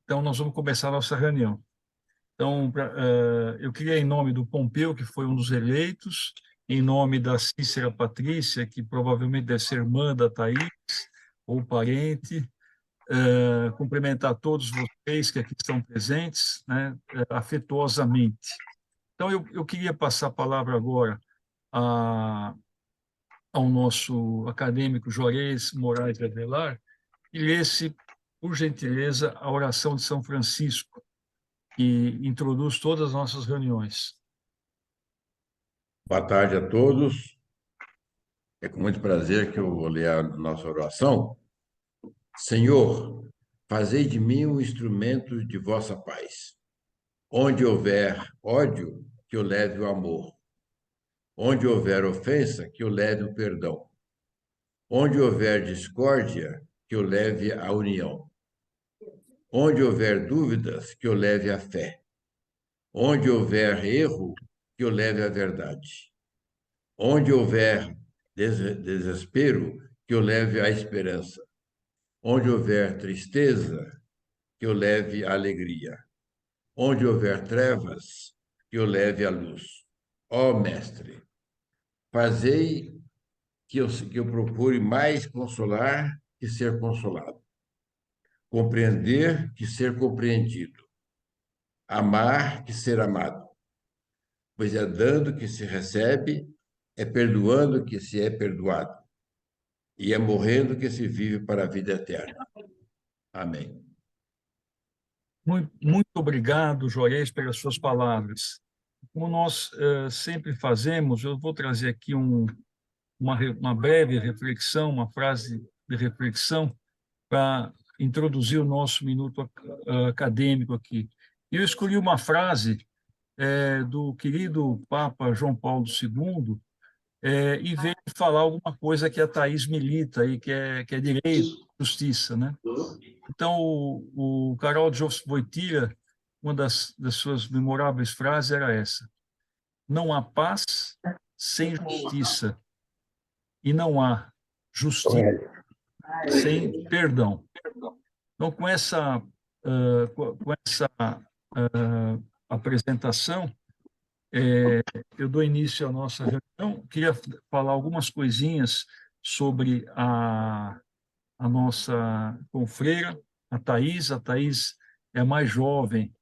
Então, nós vamos começar a nossa reunião. Então, eu queria, em nome do Pompeu, que foi um dos eleitos, em nome da Cícera Patrícia, que provavelmente deve ser irmã da Thaís, ou parente, cumprimentar todos vocês que aqui estão presentes, né, afetuosamente. Então, eu queria passar a palavra agora ao nosso acadêmico Juarez Moraes Avelar, e lesse, por gentileza, a oração de São Francisco, que introduz todas as nossas reuniões. Boa tarde a todos. É com muito prazer que eu vou ler a nossa oração. Senhor, fazei de mim um instrumento de vossa paz. Onde houver ódio, que eu leve o amor. Onde houver ofensa, que eu leve o perdão. Onde houver discórdia, que eu leve a união. Onde houver dúvidas, que eu leve a fé. Onde houver erro, que eu leve a verdade. Onde houver desespero, que eu leve a esperança. Onde houver tristeza, que eu leve a alegria. Onde houver trevas, que eu leve a luz. Ó Mestre, fazei que eu procure mais consolar que ser consolado. Compreender que ser compreendido. Amar que ser amado. Pois é dando que se recebe, é perdoando que se é perdoado. E é morrendo que se vive para a vida eterna. Amém. Muito obrigado, Juarez, pelas suas palavras. Como nós sempre fazemos, eu vou trazer aqui uma breve reflexão, uma frase de reflexão, para introduzir o nosso minuto acadêmico aqui. Eu escolhi uma frase do querido Papa João Paulo II, e veio falar alguma coisa que a Thaís milita, aí, que é direito, justiça, né? Então, o Karol Wojtyła, uma das suas memoráveis frases era essa: não há paz sem justiça, e não há justiça sem perdão. Então, com essa apresentação, eu dou início à nossa reunião. Queria falar algumas coisinhas sobre a nossa confreira, a Thaís. A Thaís é a mais jovem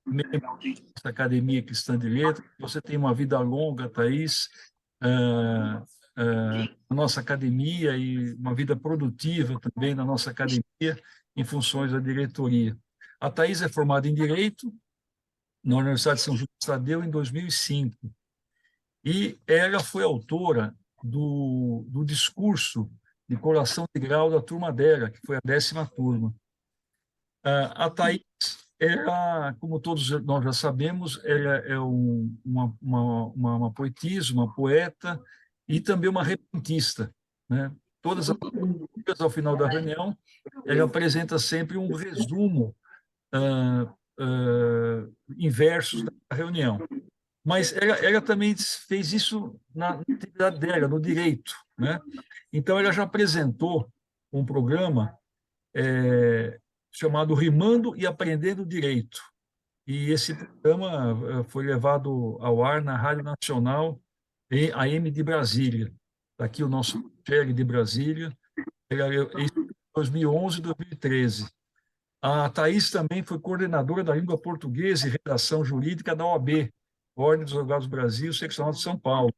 membro da Academia Cristã de Letras. Você tem uma vida longa, Thaís, na nossa academia, e uma vida produtiva também na nossa academia, em funções da diretoria. A Thaís é formada em Direito na Universidade de São Judas Tadeu em 2005. E ela foi autora do discurso de colação de grau da turma dela, que foi a 10ª turma. A Thaís, ela, como todos nós já sabemos, ela é uma poetisa, uma poeta e também uma repentista, né? Todas as dias, ao final da reunião, ela apresenta sempre um resumo em versos da reunião. Mas ela também fez isso na atividade dela, no direito, né? Então, ela já apresentou um programa chamado Rimando e Aprendendo Direito. E esse programa foi levado ao ar na Rádio Nacional AM de Brasília. Está aqui o nosso Rogério de Brasília, em 2011 e 2013. A Thaís também foi coordenadora da língua portuguesa e redação jurídica da OAB, Ordem dos Advogados do Brasil, Seccional de São Paulo.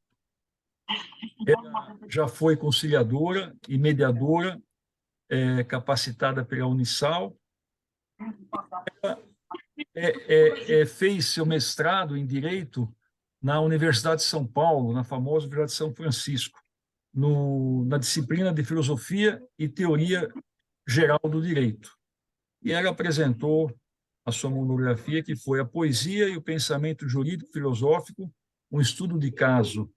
Ela já foi conciliadora e mediadora, capacitada pela Unisal. Fez seu mestrado em Direito na Universidade de São Paulo, na famosa Universidade de São Francisco, na disciplina de Filosofia e Teoria Geral do Direito. E ela apresentou a sua monografia, que foi A Poesia e o Pensamento Jurídico-Filosófico, um estudo de caso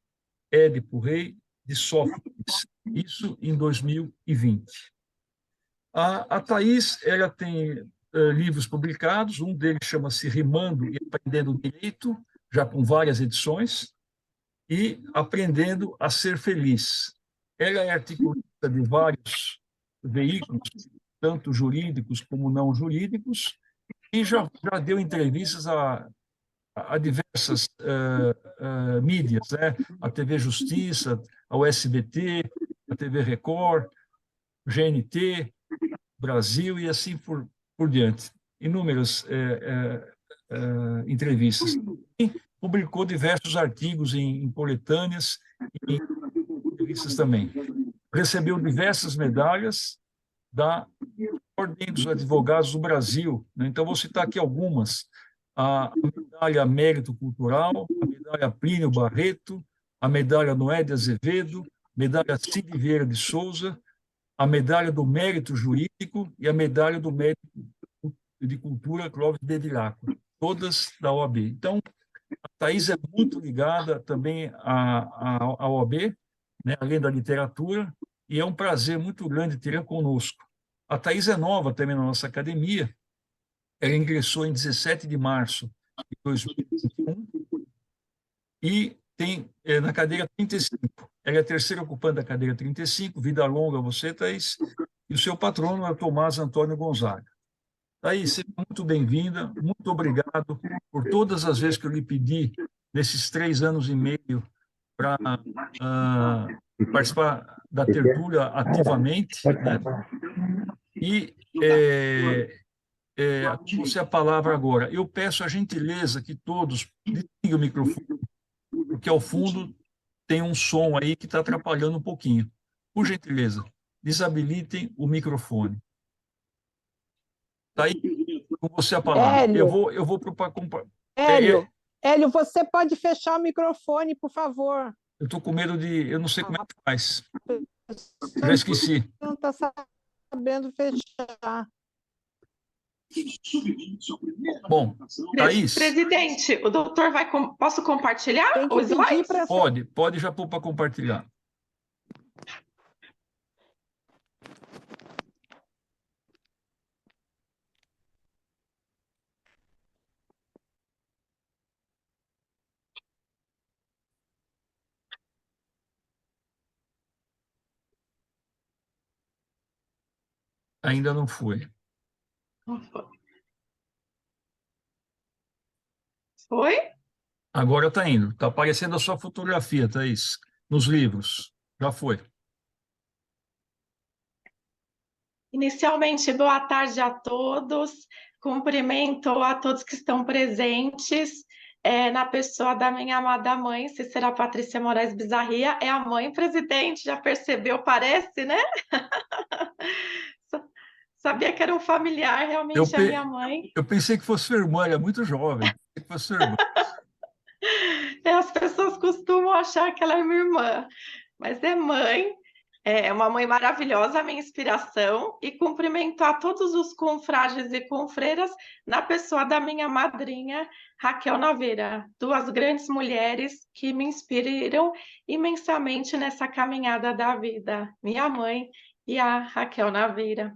Édipo Rei de Sófocles, isso em 2020. A Thaís, ela tem livros publicados, um deles chama-se Rimando e Aprendendo Direito, já com várias edições, e Aprendendo a Ser Feliz. Ela é articulista de vários veículos, tanto jurídicos como não jurídicos, E já deu entrevistas a diversas mídias, né? A TV Justiça, ao SBT, a TV Record, GNT, Brasil e assim por diante. Inúmeras entrevistas. E publicou diversos artigos em coletâneas e em revistas também. Recebeu diversas medalhas da Ordem dos Advogados do Brasil, né? Então, vou citar aqui algumas. A medalha Mérito Cultural, a medalha Plínio Barreto, a medalha Noé de Azevedo, medalha Cid Vieira de Souza, a medalha do Mérito Jurídico e a medalha do Mérito de Cultura Clóvis de Viraco, todas da OAB. Então, a Thais é muito ligada também à OAB, né, além da literatura, e é um prazer muito grande tê-la conosco. A Thais é nova também na nossa academia, ela ingressou em 17 de março de 2021 e tem na cadeira 35. Ela é a terceira ocupante da cadeira 35, vida longa você, Thais, e o seu patrono é o Tomás Antônio Gonzaga. Thaís, seja muito bem-vinda, muito obrigado por todas as vezes que eu lhe pedi, nesses 3 anos e meio, para participar da tertúlia ativamente, né? E você a palavra agora. Eu peço a gentileza que todos desliguem o microfone, porque ao fundo tem um som aí que está atrapalhando um pouquinho. Por gentileza, desabilitem o microfone. Tá aí com você a palavra. Hélio, Eu vou para Hélio, você pode fechar o microfone, por favor. eu estou com medo de. Eu não sei como é que faz. A Já pessoa esqueci. não está sabendo fechar. Bom, Thaís, Presidente, o doutor vai. Posso compartilhar Tem que os pedir slides? para... pode já pôr para compartilhar. Ainda não foi. Foi? Agora está indo. Está aparecendo a sua fotografia, Thaís, nos livros. Já foi. Inicialmente, boa tarde a todos. Cumprimento a todos que estão presentes. Na pessoa da minha amada mãe, Cícera Patrícia Moraes Bizarria, é a mãe presidente, já percebeu, parece, né? Sabia que era um familiar, realmente, a minha mãe. Eu pensei que fosse sua irmã, ela é muito jovem. Pensei que fosse sua irmã. As pessoas costumam achar que ela é minha irmã, mas é mãe. É uma mãe maravilhosa, minha inspiração, e cumprimento a todos os confrades e confreiras na pessoa da minha madrinha, Raquel Naveira, 2 grandes mulheres que me inspiram imensamente nessa caminhada da vida, minha mãe e a Raquel Naveira.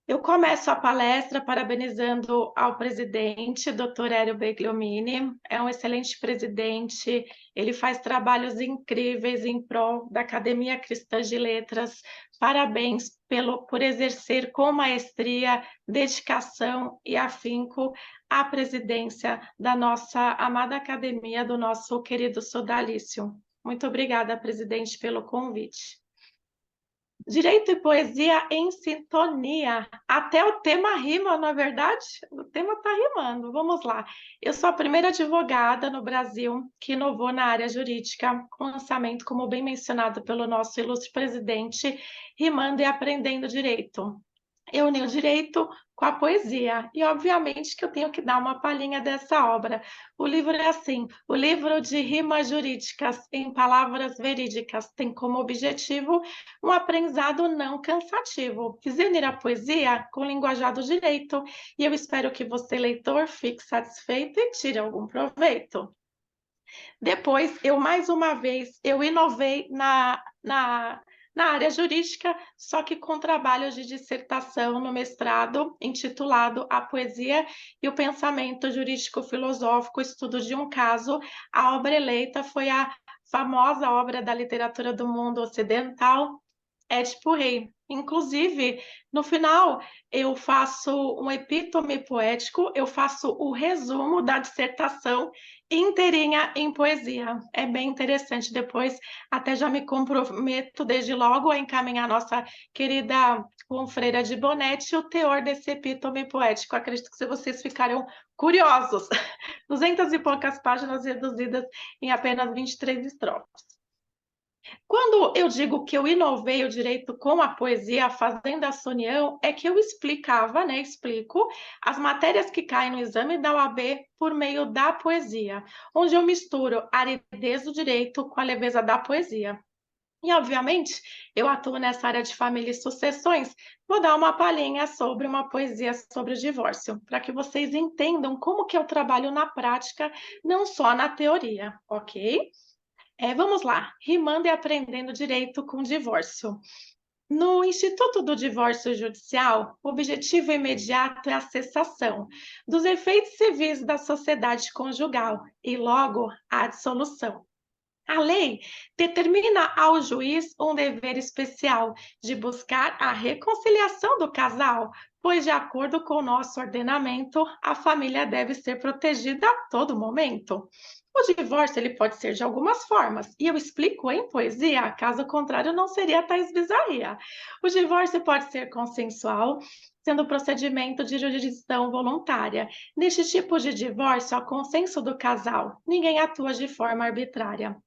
Eu começo a palestra parabenizando ao presidente, Dr. Hélio Begliomini. É um excelente presidente, ele faz trabalhos incríveis em prol da Academia Cristã de Letras. Parabéns por exercer com maestria, dedicação e afinco a presidência da nossa amada academia, do nosso querido Sodalício. Muito obrigada, presidente, pelo convite. Direito e poesia em sintonia. Até o tema rima, não é verdade? O tema está rimando. Vamos lá. Eu sou a primeira advogada no Brasil que inovou na área jurídica, com lançamento, como bem mencionado pelo nosso ilustre presidente, rimando e aprendendo direito. Eu uni o direito com a poesia, e obviamente que eu tenho que dar uma palhinha dessa obra. O livro é assim, o livro de rimas jurídicas em palavras verídicas tem como objetivo um aprendizado não cansativo. Fiz unir a poesia com o linguajar do direito, e eu espero que você, leitor, fique satisfeito e tire algum proveito. Depois, mais uma vez, eu inovei na área jurídica, só que com trabalhos de dissertação no mestrado, intitulado A Poesia e o Pensamento Jurídico-Filosófico, Estudo de um Caso. A obra eleita foi a famosa obra da literatura do mundo ocidental, Édipo Rei. Inclusive, no final, eu faço um epítome poético, eu faço o resumo da dissertação inteirinha em poesia. É bem interessante. Depois, até já me comprometo desde logo a encaminhar a nossa querida confreira de Bonete o teor desse epítome poético. Acredito que se vocês ficaram curiosos, 200 e poucas páginas reduzidas em apenas 23 estrofes. Quando eu digo que eu inovei o direito com a poesia, fazendo essa união, é que eu explicava, né, explico, as matérias que caem no exame da OAB por meio da poesia, onde eu misturo a aridez do direito com a leveza da poesia. E, obviamente, eu atuo nessa área de família e sucessões. Vou dar uma palhinha sobre uma poesia sobre o divórcio, para que vocês entendam como que eu trabalho na prática, não só na teoria, ok? Vamos lá, rimando e aprendendo direito com divórcio. No Instituto do Divórcio Judicial, o objetivo imediato é a cessação dos efeitos civis da sociedade conjugal e, logo, a dissolução. A lei determina ao juiz um dever especial de buscar a reconciliação do casal, pois, de acordo com o nosso ordenamento, a família deve ser protegida a todo momento. O divórcio ele pode ser de algumas formas, e eu explico em poesia, caso contrário, não seria tais bizarria. O divórcio pode ser consensual, sendo procedimento de jurisdição voluntária. Neste tipo de divórcio, há consenso do casal, ninguém atua de forma arbitrária.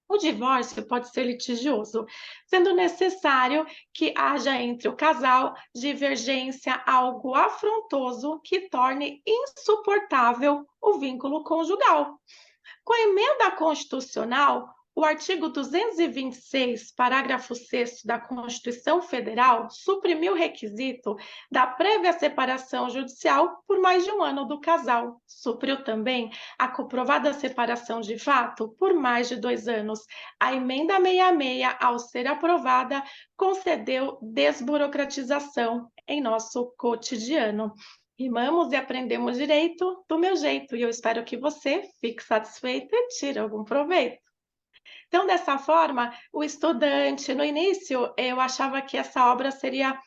O divórcio pode ser litigioso, sendo necessário que haja entre o casal divergência, algo afrontoso que torne insuportável o vínculo conjugal. Com a emenda constitucional, o artigo 226, parágrafo 6º da Constituição Federal, suprimiu o requisito da prévia separação judicial por mais de um ano do casal. Supriu também a comprovada separação de fato por mais de 2 anos. A emenda 66, ao ser aprovada, concedeu desburocratização em nosso cotidiano. Rimamos e aprendemos direito do meu jeito, e eu espero que você fique satisfeito e tire algum proveito. Então, dessa forma, o estudante, no início, eu achava que essa obra seria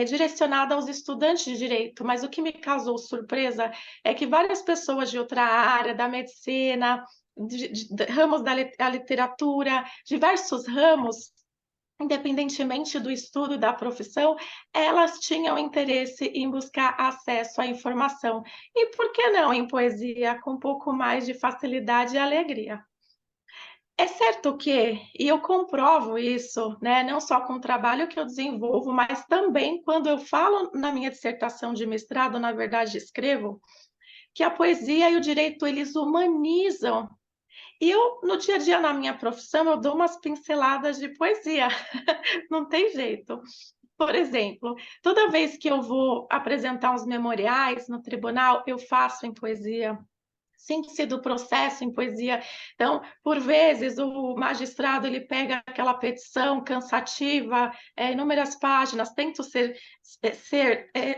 direcionada aos estudantes de direito, mas o que me causou surpresa é que várias pessoas de outra área, da medicina, de ramos da literatura, diversos ramos, independentemente do estudo e da profissão, elas tinham interesse em buscar acesso à informação. E por que não em poesia, com um pouco mais de facilidade e alegria? É certo que, e eu comprovo isso, né, não só com o trabalho que eu desenvolvo, mas também quando eu falo na minha dissertação de mestrado, na verdade escrevo, que a poesia e o direito, eles humanizam. E eu, no dia a dia, na minha profissão, eu dou umas pinceladas de poesia, não tem jeito. Por exemplo, toda vez que eu vou apresentar uns memoriais no tribunal, eu faço em poesia. Síntese do processo em poesia. Então, por vezes, o magistrado ele pega aquela petição cansativa, inúmeras páginas, tento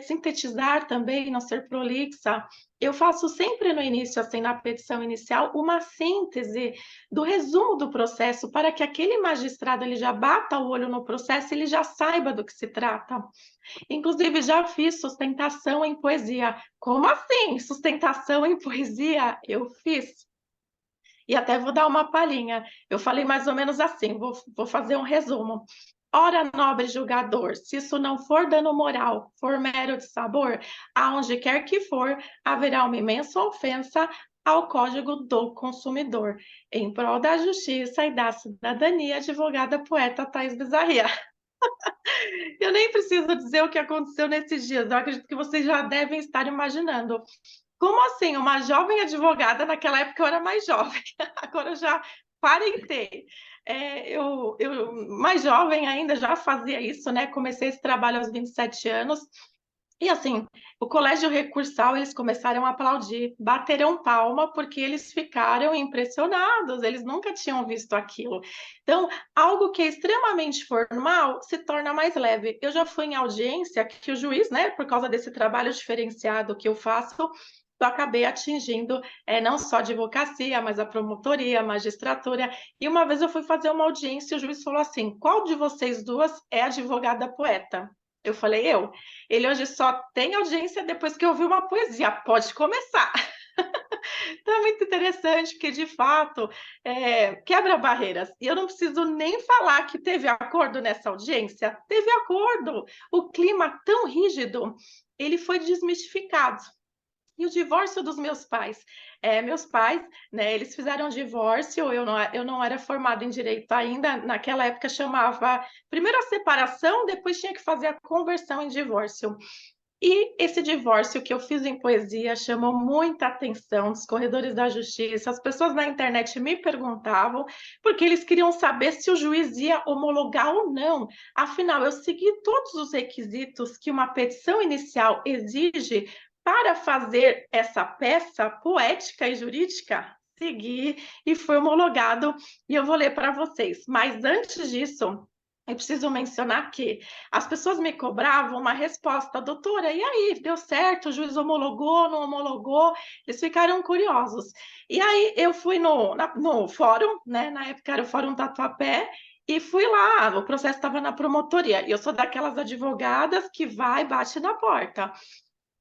sintetizar também, não ser prolixa. Eu faço sempre no início, assim, na petição inicial, uma síntese do resumo do processo, para que aquele magistrado ele já bata o olho no processo, ele já saiba do que se trata. Inclusive, já fiz sustentação em poesia. Como assim? Sustentação em poesia? Eu fiz. E até vou dar uma palhinha. Eu falei mais ou menos assim, vou fazer um resumo. Ora, nobre julgador, se isso não for dano moral, for mero de sabor, aonde quer que for, haverá uma imensa ofensa ao Código do Consumidor. Em prol da justiça e da cidadania, advogada poeta Thais Bizarria. Eu nem preciso dizer o que aconteceu nesses dias, eu acredito que vocês já devem estar imaginando. Como assim? Uma jovem advogada, naquela época eu era mais jovem, agora eu já quarentei. Mais jovem ainda, já fazia isso, né? Comecei esse trabalho aos 27 anos. E assim, o colégio recursal, eles começaram a aplaudir, bateram palma, porque eles ficaram impressionados, eles nunca tinham visto aquilo. Então, algo que é extremamente formal se torna mais leve. Eu já fui em audiência que o juiz, né, por causa desse trabalho diferenciado que eu faço, eu acabei atingindo não só a advocacia, mas a promotoria, a magistratura. E uma vez eu fui fazer uma audiência e o juiz falou assim: qual de vocês duas é advogada poeta? Eu falei, eu. Ele hoje só tem audiência depois que eu ouvi uma poesia. Pode começar. Então é muito interessante, porque de fato quebra barreiras. E eu não preciso nem falar que teve acordo nessa audiência. Teve acordo. O clima tão rígido, ele foi desmistificado. E o divórcio dos meus pais? Meus pais, né, eles fizeram divórcio, eu não era formada em direito ainda, naquela época chamava primeiro a separação, depois tinha que fazer a conversão em divórcio. E esse divórcio que eu fiz em poesia chamou muita atenção dos corredores da justiça. As pessoas na internet me perguntavam, porque eles queriam saber se o juiz ia homologar ou não. Afinal, eu segui todos os requisitos que uma petição inicial exige para fazer essa peça poética e jurídica. Segui e foi homologado, e eu vou ler para vocês. Mas antes disso, eu preciso mencionar que as pessoas me cobravam uma resposta, doutora, e aí, deu certo? O juiz homologou, não homologou? Eles ficaram curiosos. E aí eu fui no fórum, né? Na época era o Fórum Tatuapé, e fui lá, o processo estava na promotoria, e eu sou daquelas advogadas que vai e bate na porta.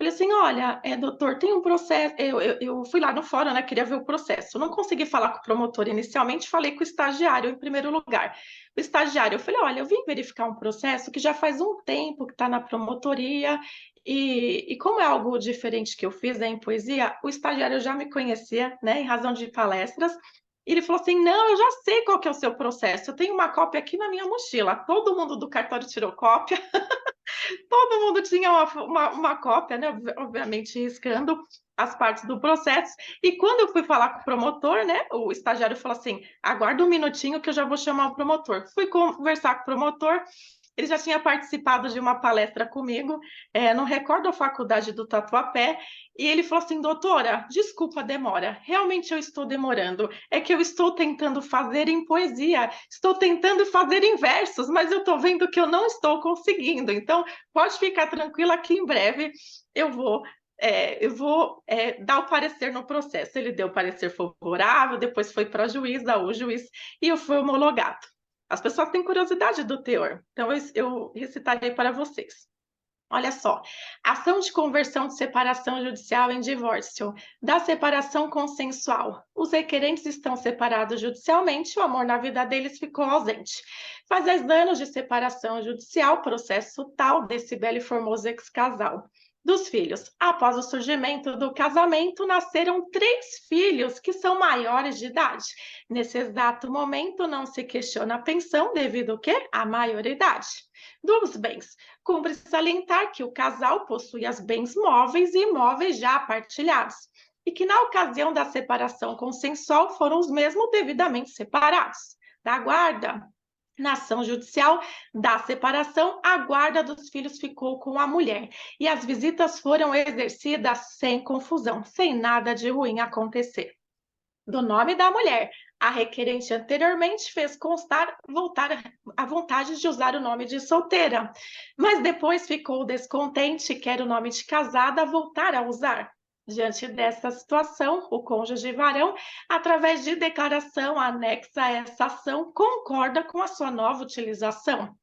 Falei assim, olha, doutor, tem um processo, eu fui lá no fórum, né, queria ver o processo, não consegui falar com o promotor inicialmente, falei com o estagiário em primeiro lugar. O estagiário, eu falei, olha, eu vim verificar um processo que já faz um tempo que está na promotoria, e como é algo diferente que eu fiz, né, em poesia, o estagiário já me conhecia, né, em razão de palestras, e ele falou assim, não, eu já sei qual que é o seu processo, eu tenho uma cópia aqui na minha mochila, todo mundo do cartório tirou cópia, todo mundo tinha uma cópia, né? Obviamente riscando as partes do processo. E quando eu fui falar com o promotor, né? O estagiário falou assim: aguarda um minutinho que eu já vou chamar o promotor. Fui conversar com o promotor. Ele já tinha participado de uma palestra comigo, não recordo a faculdade do Tatuapé, e ele falou assim, doutora, desculpa a demora, realmente eu estou demorando, é que eu estou tentando fazer em poesia, estou tentando fazer em versos, mas eu estou vendo que eu não estou conseguindo, então pode ficar tranquila que em breve eu vou dar o parecer no processo. Ele deu o parecer favorável, depois foi para a juíza, o juiz, e eu fui homologado. As pessoas têm curiosidade do teor, então eu recitarei para vocês. Olha só, ação de conversão de separação judicial em divórcio, da separação consensual. Os requerentes estão separados judicialmente, o amor na vida deles ficou ausente. Faz 10 anos de separação judicial, processo tal, desse belo e formoso ex-casal. Dos filhos, após o surgimento do casamento, nasceram 3 filhos que são maiores de idade. Nesse exato momento, não se questiona a pensão devido ao quê? À maioridade. Dos bens, cumpre salientar que o casal possui as bens móveis e imóveis já partilhados, e que na ocasião da separação consensual foram os mesmos devidamente separados. Da guarda, na ação judicial da separação, a guarda dos filhos ficou com a mulher e as visitas foram exercidas sem confusão, sem nada de ruim acontecer. Do nome da mulher, a requerente anteriormente fez constar a vontade de usar o nome de solteira, mas depois ficou descontente e quer o nome de casada voltar a usar. Diante dessa situação, o cônjuge varão, através de declaração anexa a essa ação, concorda com a sua nova utilização.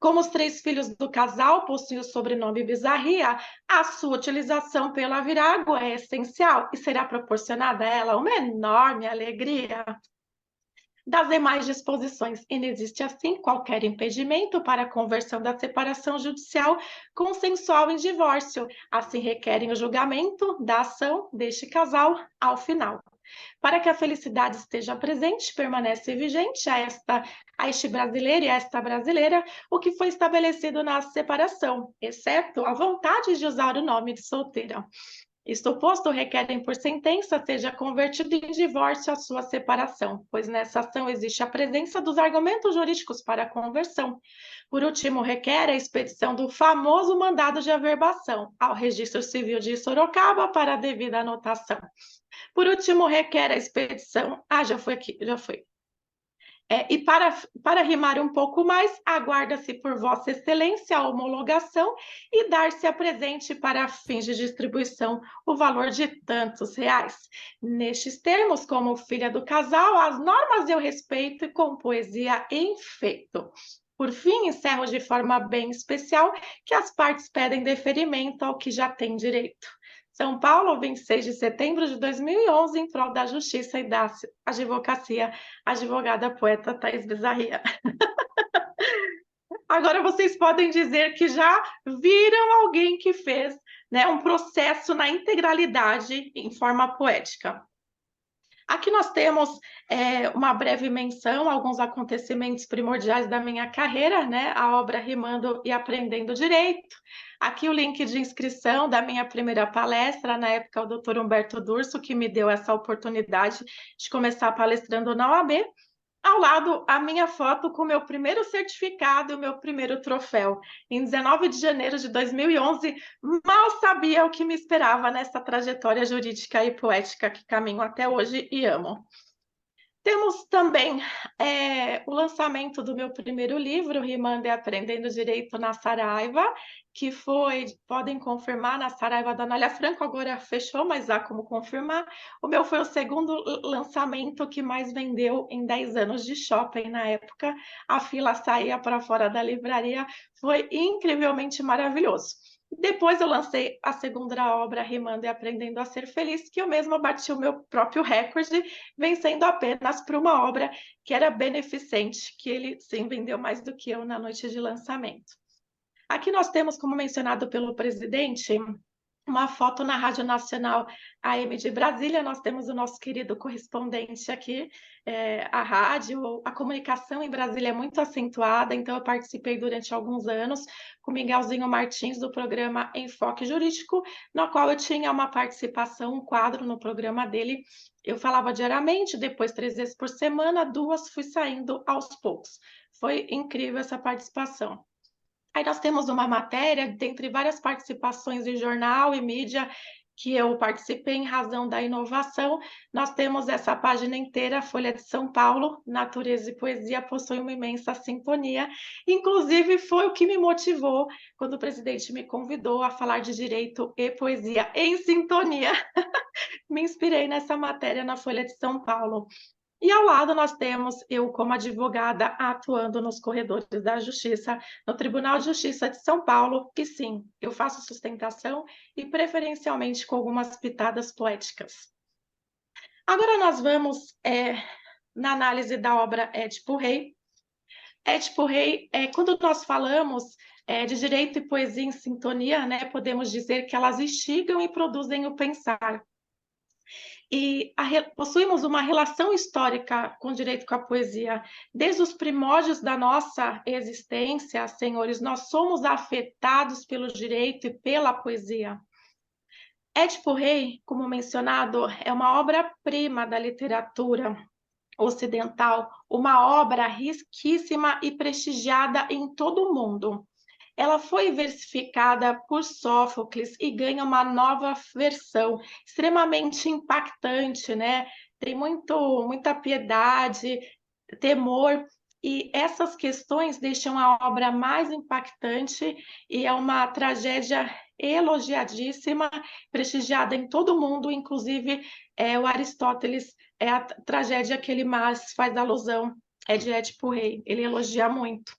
Como os 3 filhos do casal possuem o sobrenome Bizarria, a sua utilização pela Virago é essencial e será proporcionada a ela uma enorme alegria. Das demais disposições, e não existe assim qualquer impedimento para a conversão da separação judicial consensual em divórcio, assim requerem o julgamento da ação deste casal ao final. Para que a felicidade esteja presente, permanece vigente a este brasileiro e a esta brasileira o que foi estabelecido na separação, exceto a vontade de usar o nome de solteira. Isto posto, requerem por sentença seja convertido em divórcio a sua separação, pois nessa ação existe a presença dos argumentos jurídicos para a conversão. Por último, requer a expedição do famoso mandado de averbação ao Registro Civil de Sorocaba para a devida anotação. Por último, requer a expedição... já foi aqui, já foi. E para rimar um pouco mais, aguarda-se por Vossa Excelência a homologação e dar-se a presente para fins de distribuição o valor de tantos reais. Nestes termos, como filha do casal, as normas eu respeito e com poesia enfeito. Por fim, encerro de forma bem especial que as partes pedem deferimento ao que já tem direito. São Paulo, 26 de setembro de 2011, em prol da justiça e da advocacia, advogada poeta Thaís Bezarria. Agora vocês podem dizer que já viram alguém que fez, né, um processo na integralidade em forma poética. Aqui nós temos uma breve menção a alguns acontecimentos primordiais da minha carreira, né? A obra Rimando e Aprendendo Direito. Aqui o link de inscrição da minha primeira palestra, na época o Dr. Humberto Durso, que me deu essa oportunidade de começar palestrando na OAB. Ao lado, a minha foto com o meu primeiro certificado e o meu primeiro troféu. Em 19 de janeiro de 2011, mal sabia o que me esperava nessa trajetória jurídica e poética que caminho até hoje e amo. Temos também o lançamento do meu primeiro livro, Rimando e Aprendendo Direito na Saraiva, que foi, podem confirmar, na Saraiva da Anália Franco, agora fechou, mas há como confirmar. O meu foi o segundo lançamento que mais vendeu em 10 anos de shopping na época. A fila saía para fora da livraria, foi incrivelmente maravilhoso. Depois eu lancei a segunda obra, Rimando e Aprendendo a Ser Feliz, que eu mesma bati o meu próprio recorde, vencendo apenas por uma obra que era beneficente, que ele sim vendeu mais do que eu na noite de lançamento. Aqui nós temos, como mencionado pelo presidente, uma foto na Rádio Nacional AM de Brasília. Nós temos o nosso querido correspondente aqui, a rádio, a comunicação em Brasília é muito acentuada, então eu participei durante alguns anos com Miguelzinho Martins do programa Enfoque Jurídico, no qual eu tinha uma participação, um quadro no programa dele. Eu falava diariamente, depois 3 vezes por semana, 2 fui saindo aos poucos. Foi incrível essa participação. Aí nós temos uma matéria, dentre várias participações em jornal e mídia, que eu participei em razão da inovação, nós temos essa página inteira, Folha de São Paulo, Natureza e Poesia possuem uma imensa sintonia, inclusive foi o que me motivou quando o presidente me convidou a falar de direito e poesia em sintonia. Me inspirei nessa matéria na Folha de São Paulo. E ao lado nós temos eu como advogada atuando nos corredores da Justiça, no Tribunal de Justiça de São Paulo, que sim, eu faço sustentação e preferencialmente com algumas pitadas poéticas. Agora nós vamos na análise da obra Édipo Rei. Édipo Rei, quando nós falamos de direito e poesia em sintonia, né, podemos dizer que elas instigam e produzem o pensar. E possuímos uma relação histórica com o direito, com a poesia. Desde os primórdios da nossa existência, senhores, nós somos afetados pelo direito e pela poesia. Édipo Rei, como mencionado, é uma obra-prima da literatura ocidental, uma obra riquíssima e prestigiada em todo o mundo. Ela foi versificada por Sófocles e ganha uma nova versão, extremamente impactante, né? Tem muita piedade, temor, e essas questões deixam a obra mais impactante e é uma tragédia elogiadíssima, prestigiada em todo o mundo, inclusive o Aristóteles, é a tragédia que ele mais faz alusão, é de Édipo Rei, ele elogia muito.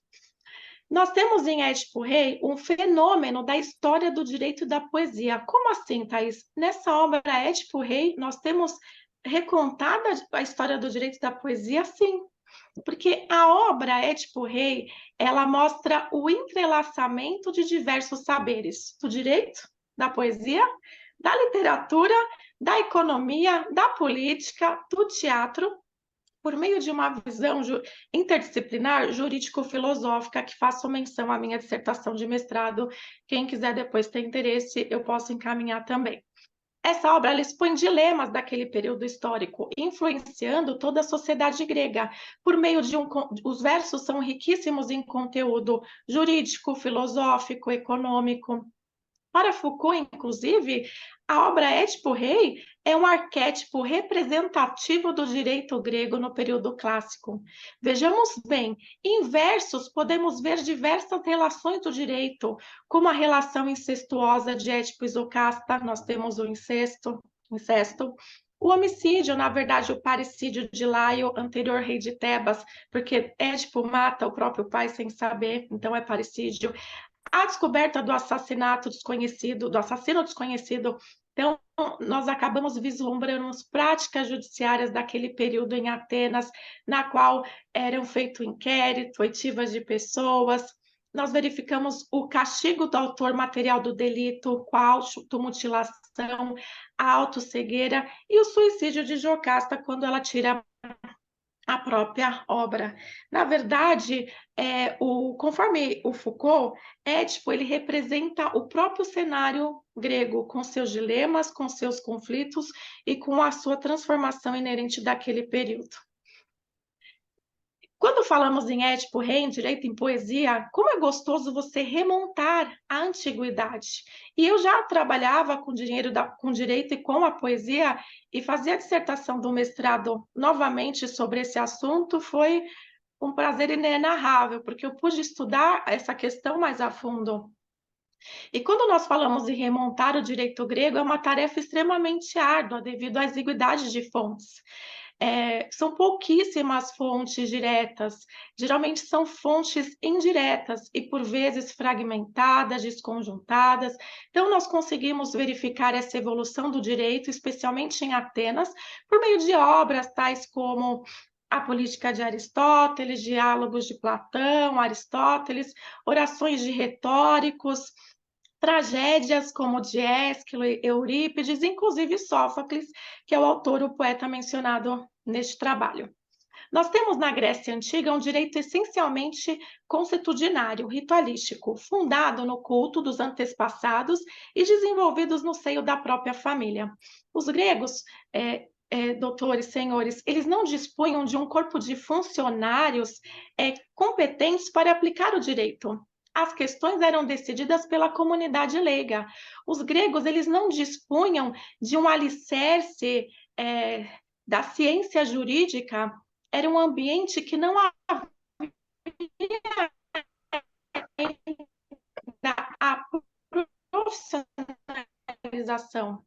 Nós temos em Édipo Rei um fenômeno da história do direito e da poesia. Como assim, Thaís? Nessa obra Édipo Rei, nós temos recontada a história do direito e da poesia? Sim, porque a obra Édipo Rei, ela mostra o entrelaçamento de diversos saberes, do direito, da poesia, da literatura, da economia, da política, do teatro, por meio de uma visão interdisciplinar jurídico-filosófica, que faço menção à minha dissertação de mestrado. Quem quiser depois ter interesse, eu posso encaminhar também. Essa obra ela expõe dilemas daquele período histórico, influenciando toda a sociedade grega. Por meio de os versos são riquíssimos em conteúdo jurídico, filosófico, econômico. Para Foucault, inclusive, a obra Édipo-Rei é um arquétipo representativo do direito grego no período clássico. Vejamos bem, em versos podemos ver diversas relações do direito, como a relação incestuosa de Édipo e Jocasta, nós temos o incesto, o homicídio, na verdade, o parricídio de Laio, anterior rei de Tebas, porque Édipo mata o próprio pai sem saber, então é parricídio. A descoberta do assassinato desconhecido, do assassino desconhecido, então nós acabamos vislumbrando as práticas judiciárias daquele período em Atenas, na qual eram feito inquérito, oitivas de pessoas. Nós verificamos o castigo do autor material do delito, com a automutilação, a autocegueira e o suicídio de Jocasta quando ela tira a própria obra. Na verdade, conforme o Foucault, Édipo ele representa o próprio cenário grego, com seus dilemas, com seus conflitos e com a sua transformação inerente daquele período. Quando falamos em Édipo, Rei, em direito, em poesia, como é gostoso você remontar a antiguidade. E eu já trabalhava com direito e com a poesia, e fazer a dissertação do mestrado novamente sobre esse assunto foi um prazer inenarrável, porque eu pude estudar essa questão mais a fundo. E quando nós falamos em remontar o direito grego, é uma tarefa extremamente árdua, devido à exiguidade de fontes. São pouquíssimas fontes diretas, geralmente são fontes indiretas e, por vezes, fragmentadas, desconjuntadas. Então, nós conseguimos verificar essa evolução do direito, especialmente em Atenas, por meio de obras tais como a Política de Aristóteles, Diálogos de Platão, Aristóteles, orações de retóricos, tragédias como de Ésquilo, Eurípides, inclusive Sófocles, que é o autor, o poeta mencionado neste trabalho. Nós temos na Grécia Antiga um direito essencialmente consuetudinário, ritualístico, fundado no culto dos antepassados e desenvolvidos no seio da própria família. Os gregos, doutores, senhores, eles não dispunham de um corpo de funcionários competentes para aplicar o direito. As questões eram decididas pela comunidade leiga. Os gregos, eles não dispunham de um alicerce da ciência jurídica. Era um ambiente que não havia a profissionalização.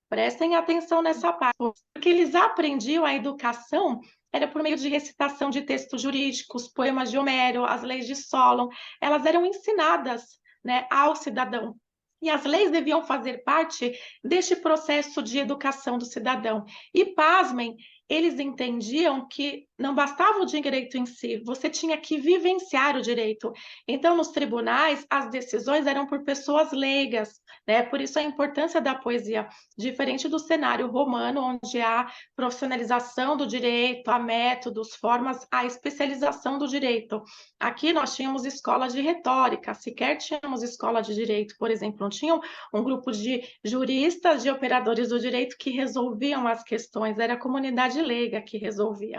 Prestem atenção nessa parte, porque eles aprendiam a educação era por meio de recitação de textos jurídicos, poemas de Homero, as leis de Solon. Elas eram ensinadas, né, ao cidadão. E as leis deviam fazer parte deste processo de educação do cidadão. E, pasmem, eles entendiam que não bastava o direito em si, você tinha que vivenciar o direito. Então, nos tribunais, as decisões eram por pessoas leigas, né? Por isso a importância da poesia, diferente do cenário romano, onde há profissionalização do direito, há métodos, formas, há especialização do direito. Aqui nós tínhamos escolas de retórica, sequer tínhamos escola de direito, por exemplo, não tinham um grupo de juristas, de operadores do direito que resolviam as questões, era a comunidade leiga que resolvia.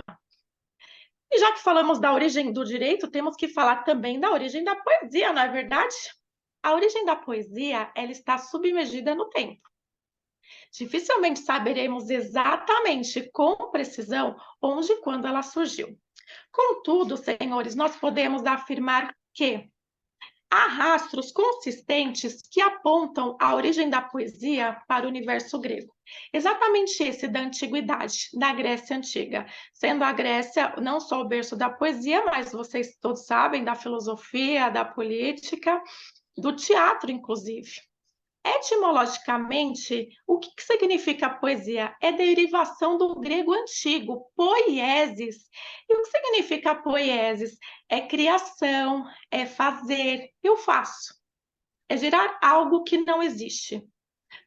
E já que falamos da origem do direito, temos que falar também da origem da poesia, não é verdade? A origem da poesia, ela está submergida no tempo. Dificilmente saberemos exatamente com precisão onde e quando ela surgiu. Contudo, senhores, nós podemos afirmar que há rastros consistentes que apontam a origem da poesia para o universo grego. Exatamente esse da antiguidade, da Grécia Antiga. Sendo a Grécia não só o berço da poesia, mas vocês todos sabem, da filosofia, da política, do teatro, inclusive. Etimologicamente, o que significa poesia? É derivação do grego antigo, poiesis. E o que significa poiesis? É criação, é fazer, eu faço. É gerar algo que não existe.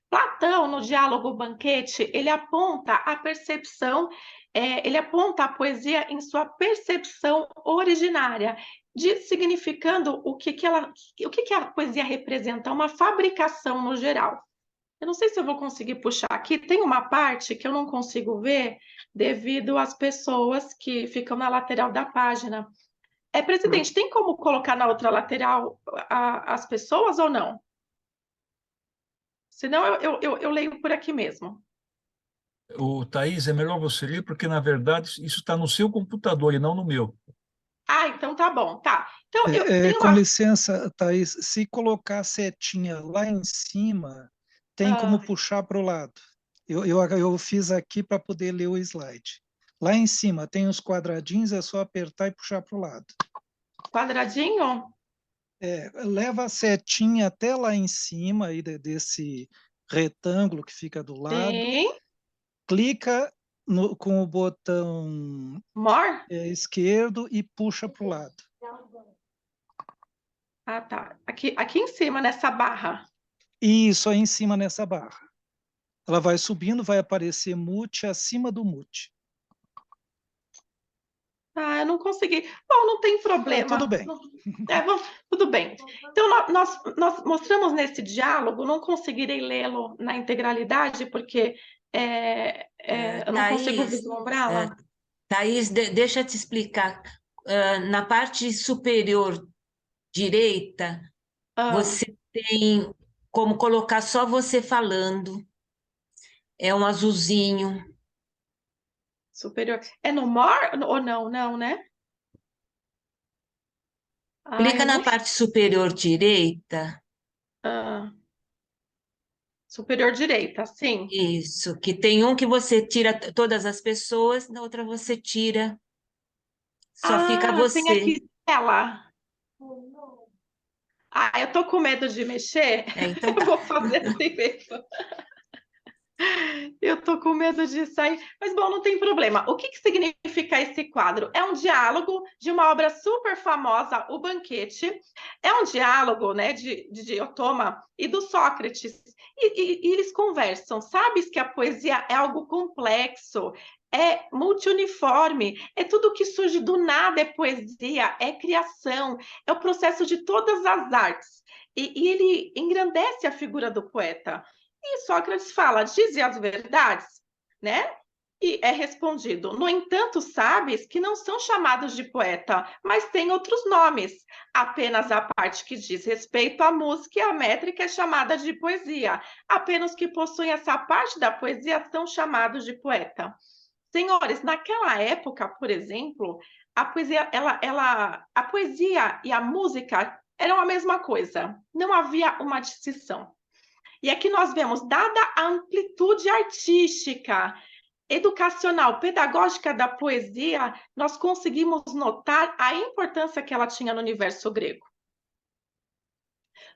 Platão, no diálogo Banquete, ele aponta a percepção, ele aponta a poesia em sua percepção originária, significando o que a poesia representa, uma fabricação no geral. Eu não sei se eu vou conseguir puxar aqui, tem uma parte que eu não consigo ver devido às pessoas que ficam na lateral da página. Presidente, tem como colocar na outra lateral as pessoas ou não? Senão eu leio por aqui mesmo. Thaís, é melhor você ler, porque, na verdade, isso está no seu computador e não no meu. Ah, então tá bom, tá. Então, eu tenho Com uma... licença, Thaís, se colocar a setinha lá em cima, tem como puxar para o lado. Eu fiz aqui para poder ler o slide. Lá em cima tem os quadradinhos, é só apertar e puxar para o lado. Quadradinho? Leva a setinha até lá em cima aí desse retângulo que fica do lado. Sim. Clica com o botão More? esquerdo e puxa para o lado. Ah, tá. Aqui em cima, nessa barra. Isso, aí em cima nessa barra. Ela vai subindo, vai aparecer mute acima do mute. Ah, eu não consegui. Bom, não tem problema. Tudo bem. Bom, tudo bem. Então, nós mostramos nesse diálogo, não conseguirei lê-lo na integralidade, porque eu não consigo Thaís, vislumbrá-la. Thaís, deixa eu te explicar. Na parte superior direita, você tem como colocar só você falando. É um azulzinho. Superior. É no more ou não? Não, né? Clica Eu na não... parte superior direita. Superior direita, sim. Isso, que tem um que você tira todas as pessoas, na outra você tira, só fica Tem você. aqui ela. Eu tô com medo de mexer. Então Eu tá. vou fazer assim mesmo. Eu tô com medo de sair, mas bom, não tem problema. O que significa esse quadro? É um diálogo de uma obra super famosa, O Banquete. É um diálogo, né, de Diotima e do Sócrates. E eles conversam. Sabes que a poesia é algo complexo, é multiuniforme, é tudo que surge do nada, é poesia, é criação, é o processo de todas as artes. E ele engrandece a figura do poeta. E Sócrates fala, dize as verdades, né? E é respondido, no entanto, sabes que não são chamados de poeta, mas têm outros nomes. Apenas a parte que diz respeito à música e à métrica é chamada de poesia. Apenas os que possuem essa parte da poesia são chamados de poeta. Senhores, naquela época, por exemplo, a poesia, a poesia e a música eram a mesma coisa. Não havia uma distinção. E aqui nós vemos, dada a amplitude artística, educacional, pedagógica da poesia, nós conseguimos notar a importância que ela tinha no universo grego.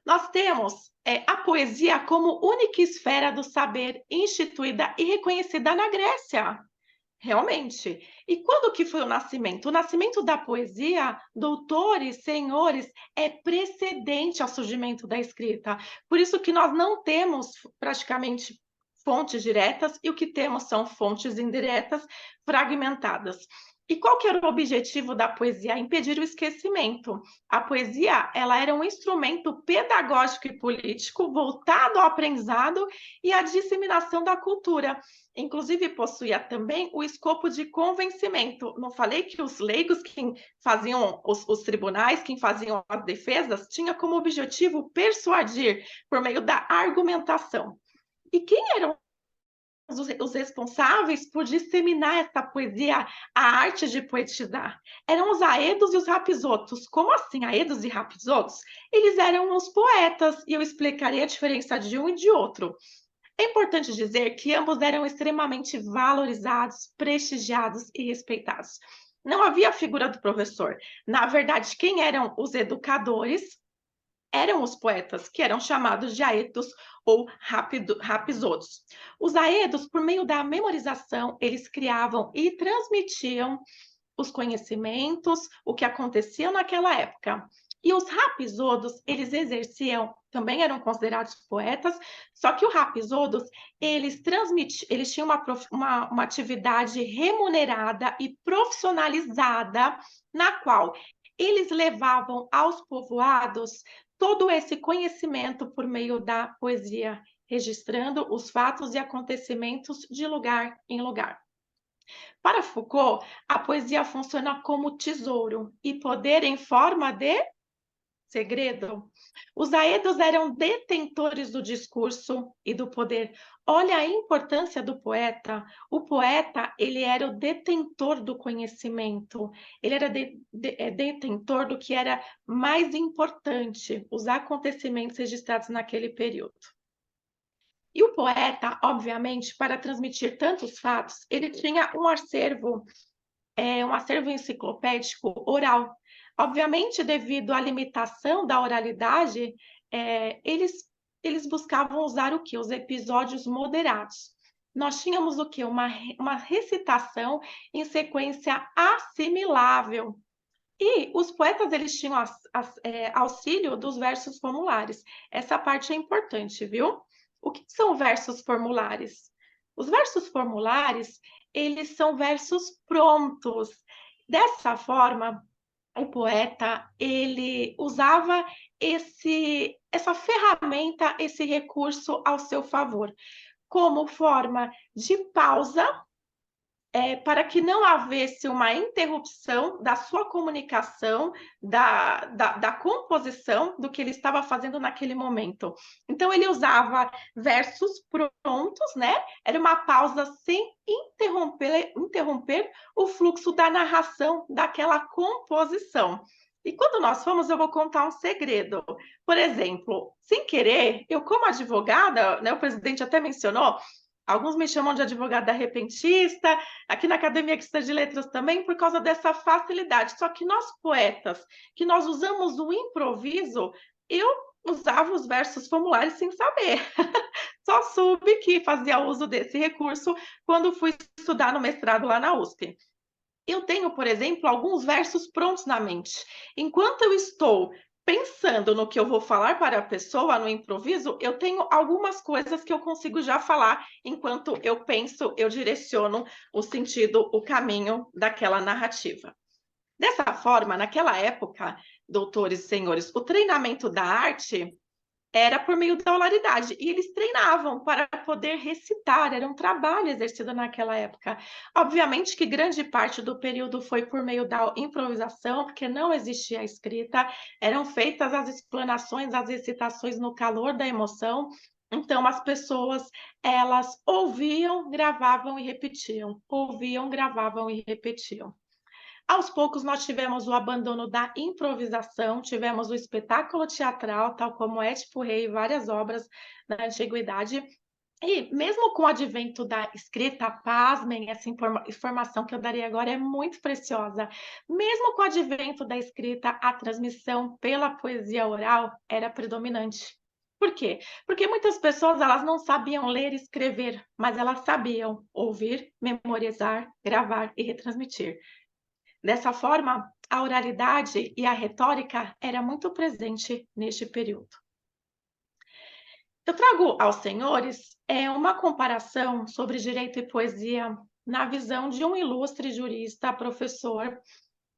Nós temos a poesia como única esfera do saber instituída e reconhecida na Grécia. Realmente. E quando que foi o nascimento? O nascimento da poesia, doutores, senhores, é precedente ao surgimento da escrita. Por isso que nós não temos praticamente fontes diretas e o que temos são fontes indiretas fragmentadas. E qual que era o objetivo da poesia? Impedir o esquecimento. A poesia, ela era um instrumento pedagógico e político voltado ao aprendizado e à disseminação da cultura. Inclusive, possuía também o escopo de convencimento. Não falei que os leigos, quem faziam os tribunais, quem faziam as defesas, tinha como objetivo persuadir por meio da argumentação. E quem eram os responsáveis por disseminar essa poesia, a arte de poetizar? Eram os aedos e os rapisotos. Como assim, aedos e rapisotos? Eles eram os poetas, e eu explicarei a diferença de um e de outro. É importante dizer que ambos eram extremamente valorizados, prestigiados e respeitados. Não havia a figura do professor. Na verdade, quem eram os educadores eram os poetas, que eram chamados de aedos ou rapisotos. Os aedos, por meio da memorização, eles criavam e transmitiam os conhecimentos, o que acontecia naquela época. E os rapisodos, eles exerciam, também eram considerados poetas, só que os rapisodos, eles tinham uma atividade remunerada e profissionalizada, na qual eles levavam aos povoados todo esse conhecimento por meio da poesia, registrando os fatos e acontecimentos de lugar em lugar. Para Foucault, a poesia funciona como tesouro e poder em forma de segredo. Os aedos eram detentores do discurso e do poder. Olha a importância do poeta. O poeta, ele era o detentor do conhecimento. Ele era detentor do que era mais importante, os acontecimentos registrados naquele período. E o poeta, obviamente, para transmitir tantos fatos, ele tinha um acervo enciclopédico oral. Obviamente, devido à limitação da oralidade, eles buscavam usar o quê? Os episódios moderados. Nós tínhamos o quê? Uma recitação em sequência assimilável. E os poetas, eles tinham auxílio dos versos formulares. Essa parte é importante, viu? O que são versos formulares? Os versos formulares, eles são versos prontos. Dessa forma, o poeta, ele usava essa ferramenta, esse recurso ao seu favor, como forma de pausa, para que não houvesse uma interrupção da sua comunicação, da composição do que ele estava fazendo naquele momento. Então, ele usava versos prontos, né? Era uma pausa sem interromper o fluxo da narração daquela composição. E quando nós fomos, eu vou contar um segredo. Por exemplo, sem querer, eu como advogada, né, o presidente até mencionou, alguns me chamam de advogada repentista, aqui na Academia Cristã de Letras também, por causa dessa facilidade. Só que nós, poetas, que nós usamos o improviso, eu usava os versos formulares sem saber. Só soube que fazia uso desse recurso quando fui estudar no mestrado lá na USP. Eu tenho, por exemplo, alguns versos prontos na mente. Enquanto eu estou pensando no que eu vou falar para a pessoa no improviso, eu tenho algumas coisas que eu consigo já falar enquanto eu penso, eu direciono o sentido, o caminho daquela narrativa. Dessa forma, naquela época, doutores e senhores, o treinamento da arte era por meio da oralidade, e eles treinavam para poder recitar, era um trabalho exercido naquela época. Obviamente que grande parte do período foi por meio da improvisação, porque não existia a escrita, eram feitas as explanações, as recitações no calor da emoção, então as pessoas, elas ouviam, gravavam e repetiam, ouviam, gravavam e repetiam. Aos poucos, nós tivemos o abandono da improvisação, tivemos o espetáculo teatral, tal como Édipo Rei e várias obras da Antiguidade. E mesmo com o advento da escrita, pasmem, essa informação que eu darei agora é muito preciosa. Mesmo com o advento da escrita, a transmissão pela poesia oral era predominante. Por quê? Porque muitas pessoas, elas não sabiam ler e escrever, mas elas sabiam ouvir, memorizar, gravar e retransmitir. Dessa forma, a oralidade e a retórica era muito presente neste período. Eu trago aos senhores uma comparação sobre direito e poesia na visão de um ilustre jurista, professor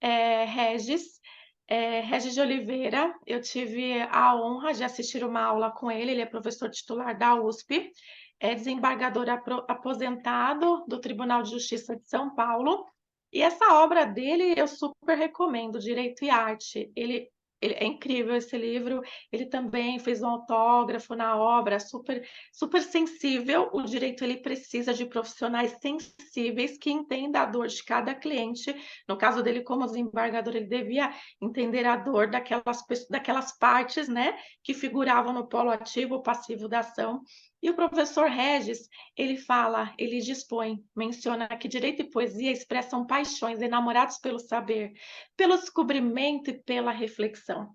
Regis de Oliveira. Eu tive a honra de assistir uma aula com ele, ele é professor titular da USP, é desembargador aposentado do Tribunal de Justiça de São Paulo. E essa obra dele eu super recomendo, Direito e Arte. Ele é incrível esse livro. Ele também fez um autógrafo na obra, super sensível. O direito, ele precisa de profissionais sensíveis que entendam a dor de cada cliente. No caso dele, como desembargador, ele devia entender a dor daquelas partes, né, que figuravam no polo ativo ou passivo da ação. E o professor Regis, ele dispõe, menciona que direito e poesia expressam paixões, enamorados pelo saber, pelo descobrimento e pela reflexão.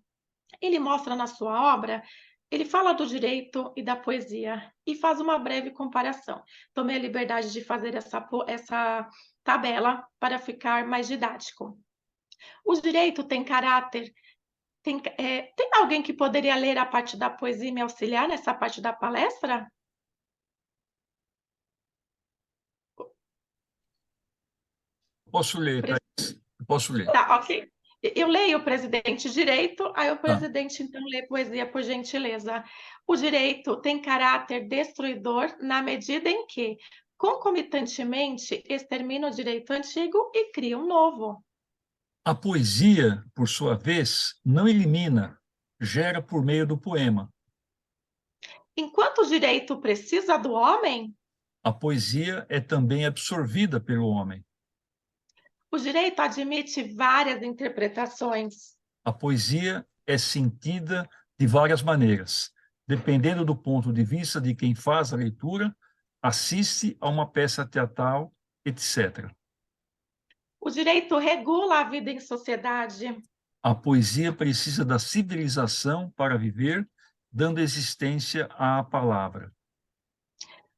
Ele mostra na sua obra, ele fala do direito e da poesia e faz uma breve comparação. Tomei a liberdade de fazer essa tabela para ficar mais didático. O direito tem caráter. Tem alguém que poderia ler a parte da poesia e me auxiliar nessa parte da palestra? Posso ler, Thaís? Posso ler. Tá, ok. Eu leio o presidente direito, aí o Tá. presidente então lê poesia, por gentileza. O direito tem caráter destruidor na medida em que, concomitantemente, extermina o direito antigo e cria um novo. A poesia, por sua vez, não elimina, gera por meio do poema. Enquanto o direito precisa do homem, A poesia é também absorvida pelo homem. o direito admite várias interpretações. A poesia é sentida de várias maneiras, dependendo do ponto de vista de quem faz a leitura, assiste a uma peça teatral, etc. O direito regula a vida em sociedade. A poesia precisa da civilização para viver, dando existência à palavra.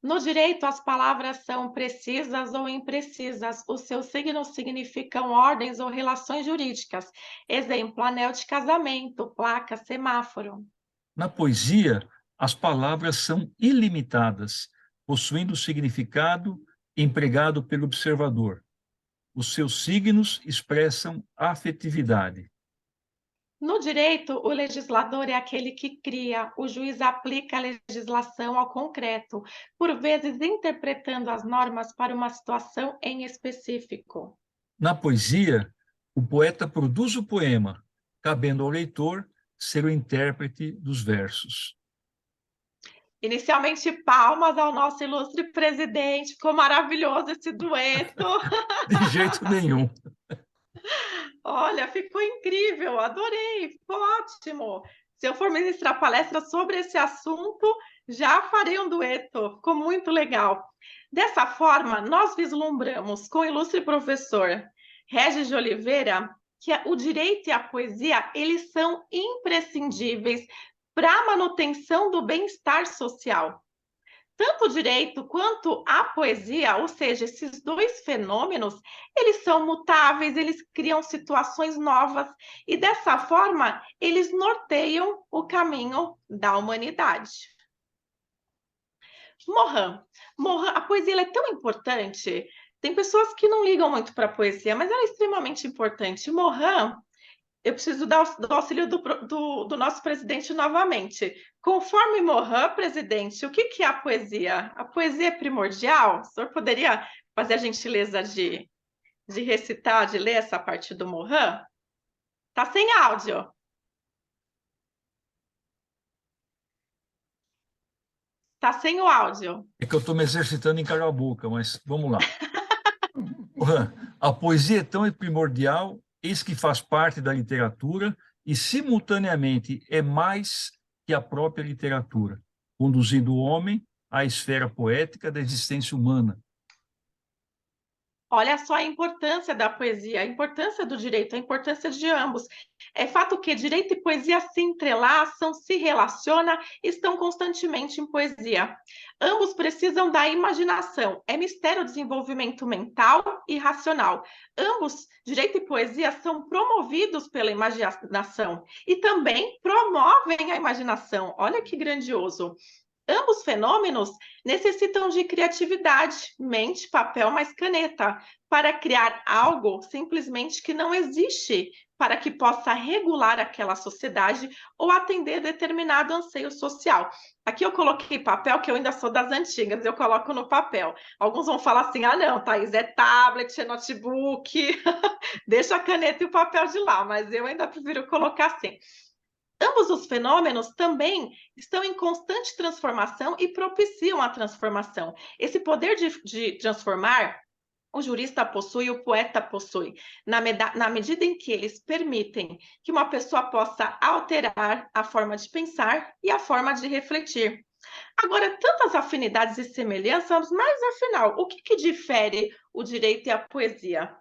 No direito, as palavras são precisas ou imprecisas. Os seus signos significam ordens ou relações jurídicas. Exemplo, anel de casamento, placa, semáforo. Na poesia, as palavras são ilimitadas, possuindo significado empregado pelo observador. Os seus signos expressam afetividade. No direito, o legislador é aquele que cria, o juiz aplica a legislação ao concreto, por vezes interpretando as normas para uma situação em específico. Na poesia, o poeta produz o poema, cabendo ao leitor ser o intérprete dos versos. Inicialmente, palmas ao nosso ilustre presidente, ficou maravilhoso esse dueto. De jeito nenhum. Olha, ficou incrível, adorei, ficou ótimo. Se eu for ministrar palestra sobre esse assunto, já farei um dueto, ficou muito legal. Dessa forma, nós vislumbramos com o ilustre professor Regis de Oliveira que o direito e a poesia, eles são imprescindíveis para a manutenção do bem-estar social. Tanto o direito quanto a poesia, ou seja, esses dois fenômenos, eles são mutáveis, eles criam situações novas e dessa forma eles norteiam o caminho da humanidade. Morin, a poesia ela é tão importante. Tem pessoas que não ligam muito para a poesia, mas ela é extremamente importante. Morin, eu preciso do auxílio do nosso presidente novamente. Conforme Morin, presidente, o que é a poesia? A poesia é primordial? O senhor poderia fazer a gentileza de recitar, de ler essa parte do Morin? Está sem áudio. Está sem o áudio. É que eu estou me exercitando em calar a boca, mas vamos lá. A poesia é tão primordial, eis que faz parte da literatura e, simultaneamente, é mais que a própria literatura, conduzindo o homem à esfera poética da existência humana. Olha só a importância da poesia, a importância do direito, a importância de ambos. É fato que direito e poesia se entrelaçam, se relacionam, estão constantemente em poesia. Ambos precisam da imaginação, é mistério o desenvolvimento mental e racional. Ambos, direito e poesia, são promovidos pela imaginação e também promovem a imaginação. Olha que grandioso. Ambos fenômenos necessitam de criatividade, mente, papel, mais caneta, para criar algo simplesmente que não existe, para que possa regular aquela sociedade ou atender determinado anseio social. Aqui eu coloquei papel, que eu ainda sou das antigas, eu coloco no papel. Alguns vão falar assim, ah não, Thaís, é tablet, é notebook, deixa a caneta e o papel de lá, mas eu ainda prefiro colocar assim. Ambos os fenômenos também estão em constante transformação e propiciam a transformação. Esse poder de transformar, o jurista possui, o poeta possui, na medida em que eles permitem que uma pessoa possa alterar a forma de pensar e a forma de refletir. Agora, tantas afinidades e semelhanças, mas afinal, o que difere o direito e a poesia?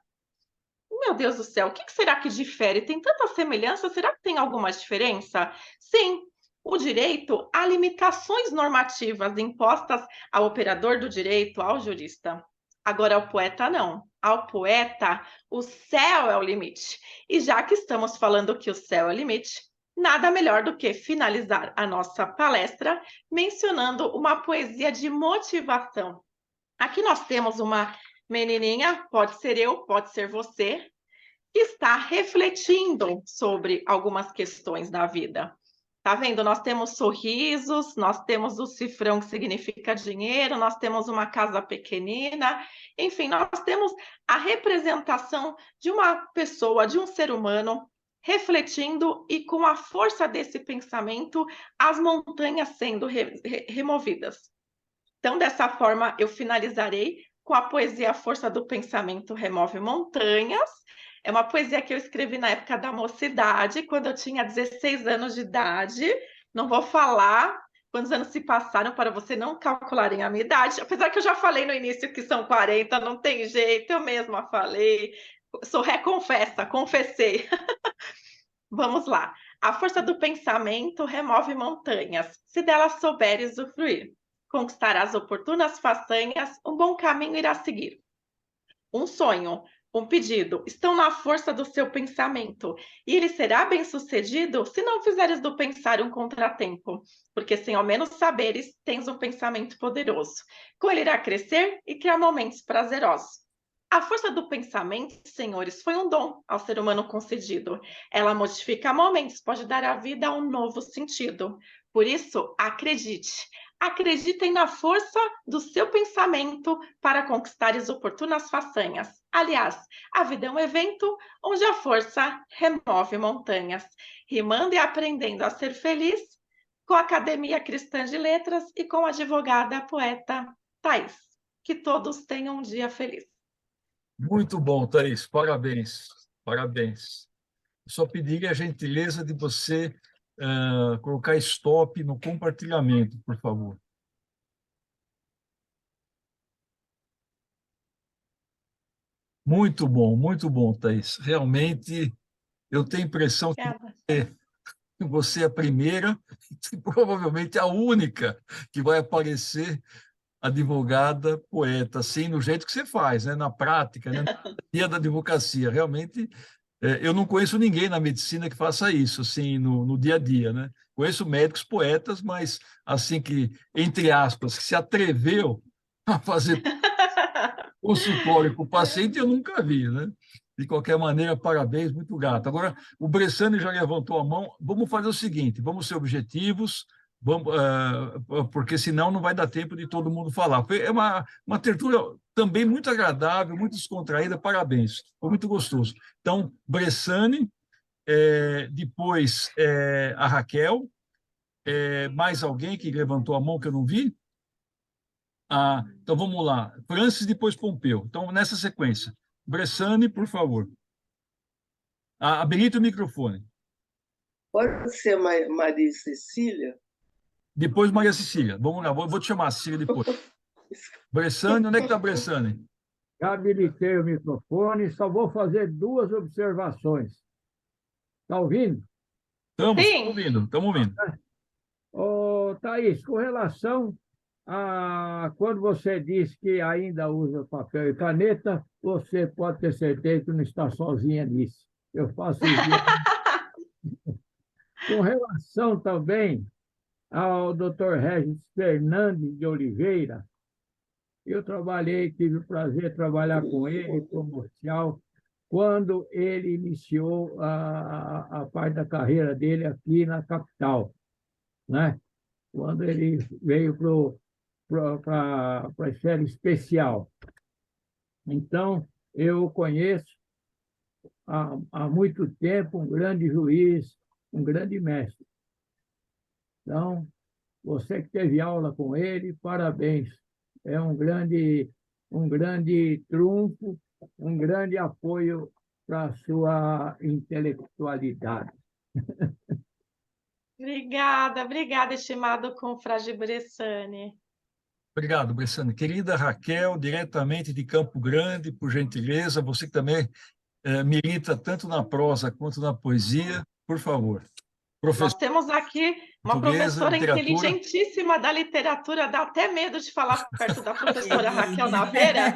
Meu Deus do céu, o que será que difere? Tem tanta semelhança, será que tem alguma diferença? Sim, o direito há limitações normativas impostas ao operador do direito, ao jurista. Agora, ao poeta, não. Ao poeta, o céu é o limite. E já que estamos falando que o céu é o limite, nada melhor do que finalizar a nossa palestra mencionando uma poesia de motivação. Aqui nós temos uma menininha, pode ser eu, pode ser você, que está refletindo sobre algumas questões da vida. Tá vendo? Nós temos sorrisos, nós temos o cifrão que significa dinheiro, nós temos uma casa pequenina, enfim, nós temos a representação de uma pessoa, de um ser humano, refletindo e com a força desse pensamento, as montanhas sendo removidas. Então, dessa forma, eu finalizarei com a poesia A Força do Pensamento Remove Montanhas. É uma poesia que eu escrevi na época da mocidade, quando eu tinha 16 anos de idade. Não vou falar quantos anos se passaram para você não calcularem a minha idade, apesar que eu já falei no início que são 40, não tem jeito, eu mesma falei. Sou reconfessa, confessei. Vamos lá. A força do pensamento remove montanhas, se dela souberes usufruir. Conquistarás oportunas façanhas, um bom caminho irá seguir. Um sonho, um pedido, estão na força do seu pensamento, e ele será bem-sucedido se não fizeres do pensar um contratempo, porque sem ao menos saberes, tens um pensamento poderoso. Com ele irá crescer e criar momentos prazerosos. A força do pensamento, senhores, foi um dom ao ser humano concedido. Ela modifica momentos, pode dar à vida um novo sentido. Por isso, acredite. Acreditem na força do seu pensamento para conquistares oportunas façanhas. Aliás, a vida é um evento onde a força remove montanhas. Rimando e aprendendo a ser feliz com a Academia Cristã de Letras e com a advogada poeta Thaís. Que todos tenham um dia feliz. Muito bom, Thaís. Parabéns. Parabéns. Só pediria a gentileza de você colocar stop no compartilhamento, por favor. Muito bom, Thaís. Realmente, eu tenho a impressão que você é a primeira e provavelmente a única que vai aparecer advogada, poeta, assim, no jeito que você faz, né? Na prática, né? No dia da advocacia. Realmente, eu não conheço ninguém na medicina que faça isso, assim, no dia a dia, né? Conheço médicos poetas, mas, assim, que, entre aspas, que se atreveu a fazer consultório com o paciente, eu nunca vi, né? De qualquer maneira, parabéns, muito grato. Agora, o Bressani já levantou a mão. Vamos fazer o seguinte: vamos ser objetivos, vamos, porque senão não vai dar tempo de todo mundo falar. É uma tertúlia também muito agradável, muito descontraída. Parabéns, foi muito gostoso. Então, Bressani, depois a Raquel, mais alguém que levantou a mão que eu não vi? Então vamos lá. Francis, depois Pompeu. Então, nessa sequência. Bressani, por favor. Habilita o microfone. Pode ser Maria Cecília? Depois Maria Cecília. Vamos lá, vou te chamar Cecília depois. Bressani, onde é que está Bressani? Já habilitei o microfone, só vou fazer 2 observações. Está ouvindo? Estamos ouvindo. Ô, Thaís, com relação a quando você diz que ainda usa papel e caneta, você pode ter certeza que não está sozinha nisso. Eu faço isso. Com relação também ao Dr. Regis Fernandes de Oliveira, eu tive o prazer de trabalhar com ele comercial quando ele iniciou a parte da carreira dele aqui na capital, né? Quando ele veio para a esfera especial. Então, eu conheço há muito tempo um grande juiz, um grande mestre. Então, você que teve aula com ele, parabéns. É um grande trunfo, um grande apoio para a sua intelectualidade. Obrigada, estimado confrade Bressani. Obrigado, Bressani. Querida Raquel, diretamente de Campo Grande, por gentileza, você que também milita tanto na prosa quanto na poesia, por favor. Nós temos aqui uma professora literatura. inteligentíssima da literatura, dá até medo de falar perto da professora Raquel Naveira.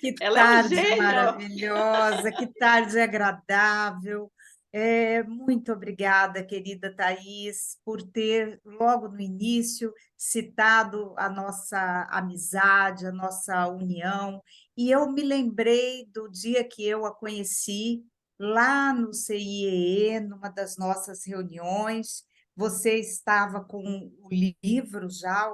Que Ela é um tarde gênio. maravilhosa, que tarde agradável. Muito obrigada, querida Thaís, por ter, logo no início, citado a nossa amizade, a nossa união. E eu me lembrei do dia que eu a conheci, lá no CIEE, numa das nossas reuniões. Você estava com o livro já,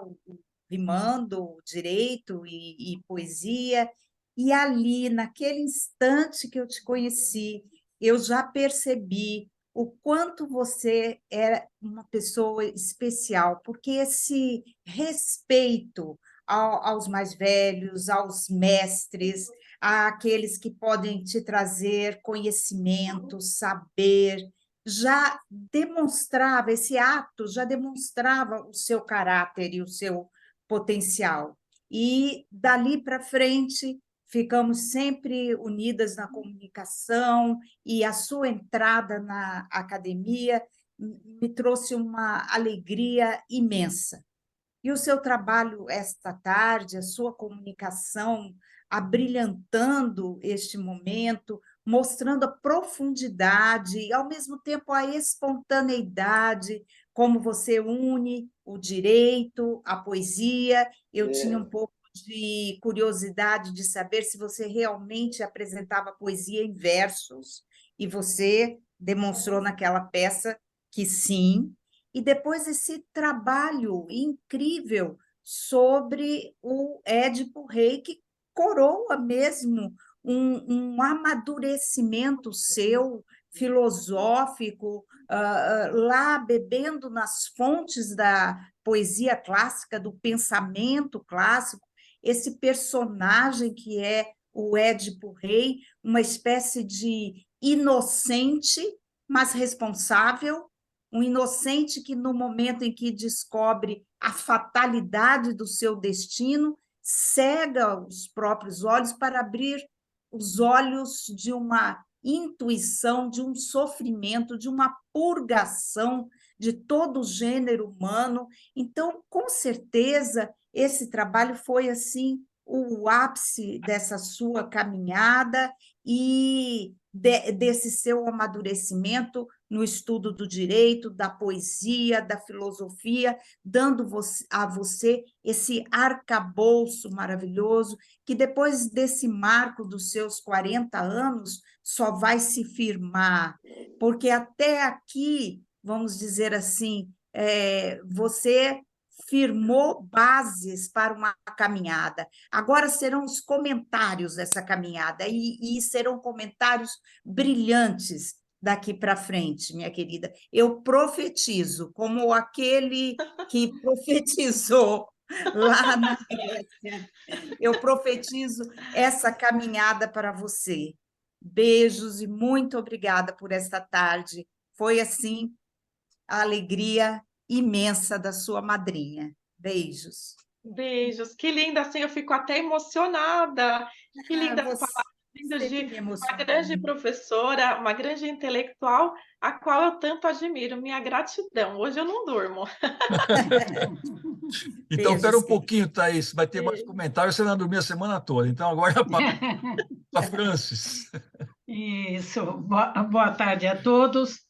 rimando direito e poesia, e ali, naquele instante que eu te conheci, eu já percebi o quanto você era uma pessoa especial, porque esse respeito aos mais velhos, aos mestres, àqueles que podem te trazer conhecimento, saber, já demonstrava, esse ato já demonstrava o seu caráter e o seu potencial. E dali para frente, ficamos sempre unidas na comunicação, e a sua entrada na academia me trouxe uma alegria imensa. E o seu trabalho esta tarde, a sua comunicação, abrilhantando este momento, mostrando a profundidade e, ao mesmo tempo, a espontaneidade, como você une o direito, a poesia. Eu tinha um pouco de curiosidade de saber se você realmente apresentava poesia em versos, e você demonstrou naquela peça que sim. E depois esse trabalho incrível sobre o Édipo Rei, que coroa mesmo um amadurecimento seu, filosófico, lá bebendo nas fontes da poesia clássica, do pensamento clássico, esse personagem que é o Édipo Rei, uma espécie de inocente, mas responsável, um inocente que, no momento em que descobre a fatalidade do seu destino, cega os próprios olhos para abrir os olhos de uma intuição, de um sofrimento, de uma purgação de todo o gênero humano. Então, com certeza, esse trabalho foi assim o ápice dessa sua caminhada e desse seu amadurecimento no estudo do direito, da poesia, da filosofia, dando a você esse arcabouço maravilhoso, que depois desse marco dos seus 40 anos só vai se firmar, porque até aqui, vamos dizer assim, você firmou bases para uma caminhada. Agora serão os comentários dessa caminhada, e serão comentários brilhantes daqui para frente, minha querida. Eu profetizo, como aquele que profetizou lá na Grécia, eu profetizo essa caminhada para você. Beijos e muito obrigada por esta tarde. Foi, assim, a alegria imensa da sua madrinha. Beijos. Beijos, que linda, assim, eu fico até emocionada. Que linda Você palavra, vinda sempre de me uma emociona. grande professora, uma grande intelectual, a qual eu tanto admiro. Minha gratidão. Hoje eu não durmo. Então, Beijos, espera um querida. pouquinho, Thaís, vai ter mais comentários, você não dormiu a semana toda. Então, agora para Francis. Isso, boa tarde a todos.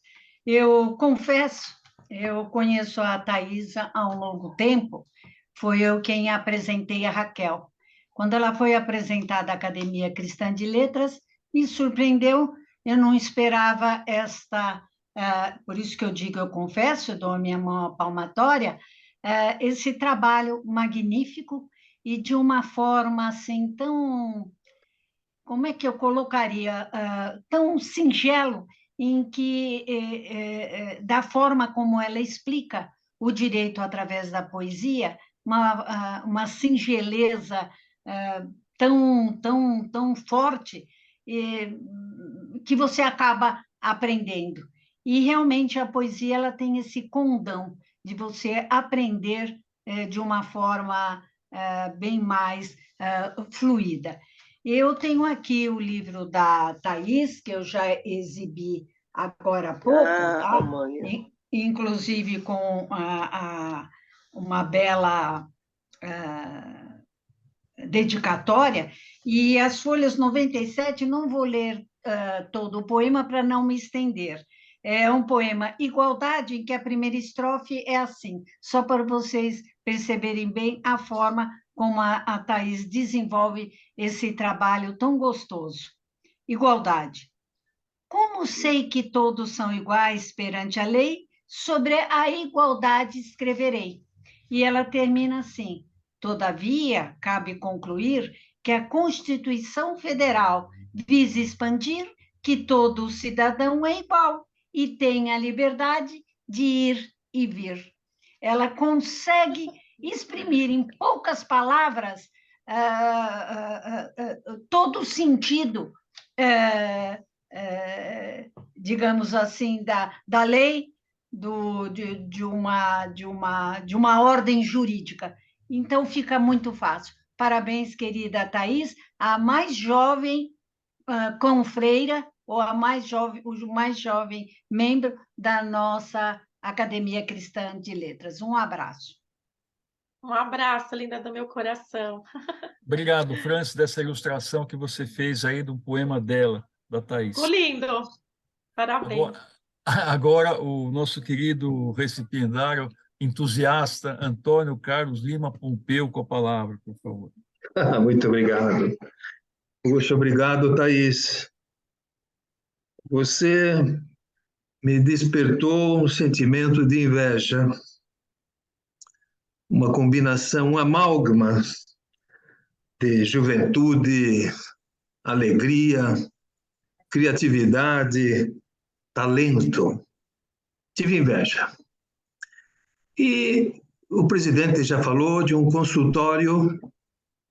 Eu confesso, eu conheço a Thaisa há um longo tempo, foi eu quem apresentei a Raquel. Quando ela foi apresentada à Academia Cristã de Letras, me surpreendeu, eu não esperava por isso que eu digo, eu confesso, eu dou a minha mão palmatória, esse trabalho magnífico e de uma forma assim tão, como é que eu colocaria, tão singelo, em que, da forma como ela explica o direito através da poesia, uma singeleza tão forte, que você acaba aprendendo. E realmente a poesia ela tem esse condão de você aprender de uma forma bem mais fluida. Eu tenho aqui o livro da Thaís, que eu já exibi agora há pouco, tá? Inclusive com uma bela dedicatória, e as folhas 97, não vou ler todo o poema para não me estender. É um poema Igualdade, em que a primeira estrofe é assim, só para vocês perceberem bem a forma como a Thaís desenvolve esse trabalho tão gostoso. Igualdade. Como sei que todos são iguais perante a lei, sobre a igualdade escreverei. E ela termina assim: todavia, cabe concluir que a Constituição Federal visa expandir que todo cidadão é igual e tem a liberdade de ir e vir. Ela consegue exprimir em poucas palavras todo o sentido, digamos assim, da lei, de uma ordem jurídica. Então, fica muito fácil. Parabéns, querida Thais, a mais jovem confreira, ou o mais jovem membro da nossa Academia Cristã de Letras. Um abraço. Um abraço, linda do meu coração. Obrigado, Francis, dessa ilustração que você fez aí do poema dela, da Thais. Ficou lindo. Parabéns. Agora, o nosso querido recipiendário, entusiasta, Antônio Carlos Lima Pompeu, com a palavra, por favor. Muito obrigado. Poxa, obrigado, Thais. Você me despertou um sentimento de inveja, uma combinação, um amálgama de juventude, alegria, criatividade, talento. Tive inveja. E o presidente já falou de um consultório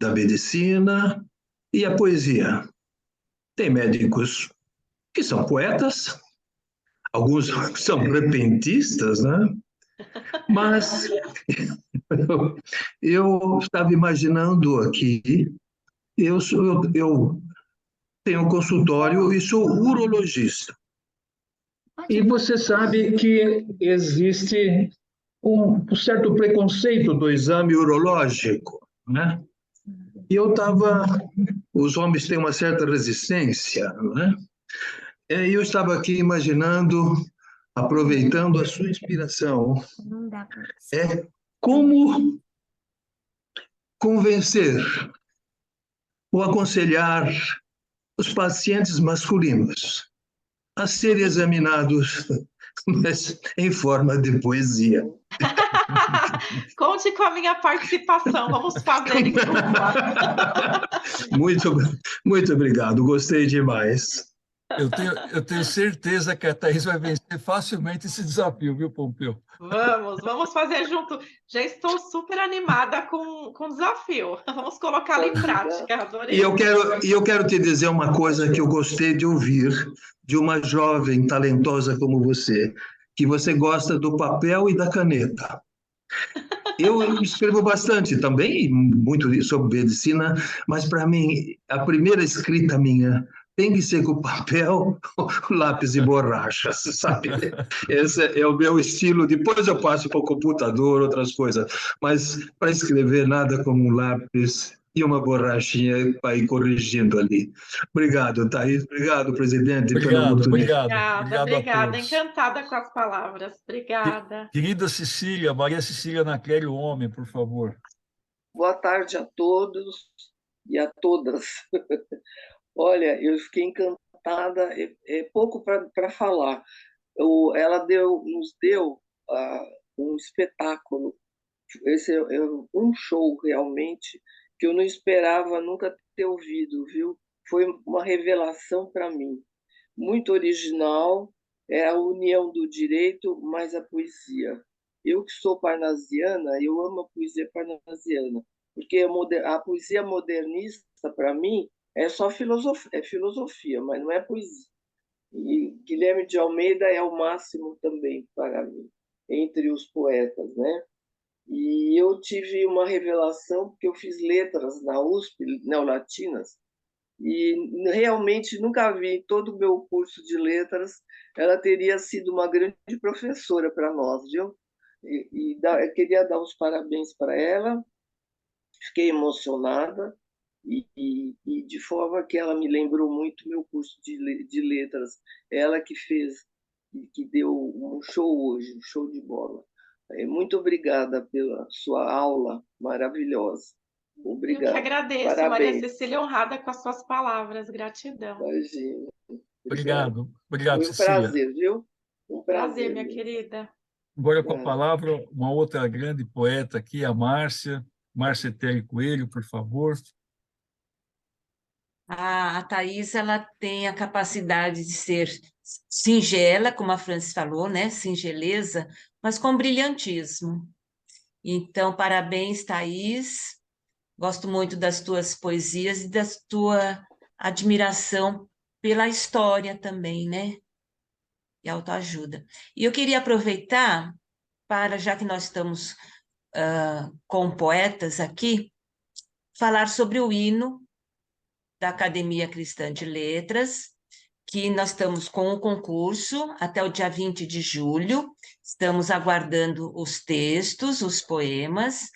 da medicina e a poesia. Tem médicos que são poetas, alguns são repentistas, né? Mas eu estava imaginando aqui, eu tenho um consultório e sou urologista. E você sabe que existe um certo preconceito do exame urológico, né? E os homens têm uma certa resistência, né? E eu estava aqui imaginando, aproveitando a sua inspiração, como convencer ou aconselhar os pacientes masculinos a serem examinados, mas em forma de poesia. Conte com a minha participação, vamos fazer em grupo. Muito obrigado, gostei demais. Eu tenho certeza que a Thais vai vencer facilmente esse desafio, viu, Pompeu? Vamos fazer junto. Já estou super animada com o desafio. Vamos colocá-lo em prática. Adorei. E eu quero te dizer uma coisa que eu gostei de ouvir de uma jovem talentosa como você, que você gosta do papel e da caneta. Eu escrevo bastante também, muito sobre medicina, mas para mim, a primeira escrita minha tem que ser com papel, lápis e borracha, sabe? Esse é o meu estilo. Depois eu passo para o computador, outras coisas. Mas para escrever, nada como um lápis e uma borrachinha para ir corrigindo ali. Obrigado, Thais. Obrigado, presidente, pela oportunidade. Obrigada. Encantada com as palavras. Obrigada. Querida Cecília, Maria Cecília Naclério Homem, por favor. Boa tarde a todos e a todas. Olha, eu fiquei encantada, é pouco para falar. Ela nos deu um espetáculo, esse é um show realmente que eu não esperava nunca ter ouvido, viu? Foi uma revelação para mim. Muito original, é a união do direito mais a poesia. Eu que sou parnasiana, eu amo a poesia parnasiana, porque a poesia modernista, para mim, é só filosofia, mas não é poesia. E Guilherme de Almeida é o máximo também para mim, entre os poetas, né? E eu tive uma revelação, porque eu fiz letras na USP, neolatinas, e realmente nunca vi em todo o meu curso de letras, ela teria sido uma grande professora para nós, viu? Eu queria dar os parabéns para ela, fiquei emocionada, e de forma que ela me lembrou muito meu curso de letras. Ela que fez, que deu um show hoje, um show de bola. Muito obrigada pela sua aula maravilhosa. Obrigada. Eu que agradeço, Parabéns. Maria Cecília, honrada com as suas palavras. Gratidão. Imagina. Obrigado, Foi um Cecília. prazer, viu? Um Prazer, prazer minha mesmo. querida. Agora com a É. palavra uma outra grande poeta aqui, a Márcia Teri Coelho, por favor. A Thais, ela tem a capacidade de ser singela, como a Francis falou, né? Singeleza, mas com brilhantismo. Então, parabéns, Thais. Gosto muito das tuas poesias e da tua admiração pela história também, né? E autoajuda. E eu queria aproveitar para, já que nós estamos com poetas aqui, falar sobre o hino da Academia Cristã de Letras, que nós estamos com o concurso até o dia 20 de julho, estamos aguardando os textos, os poemas,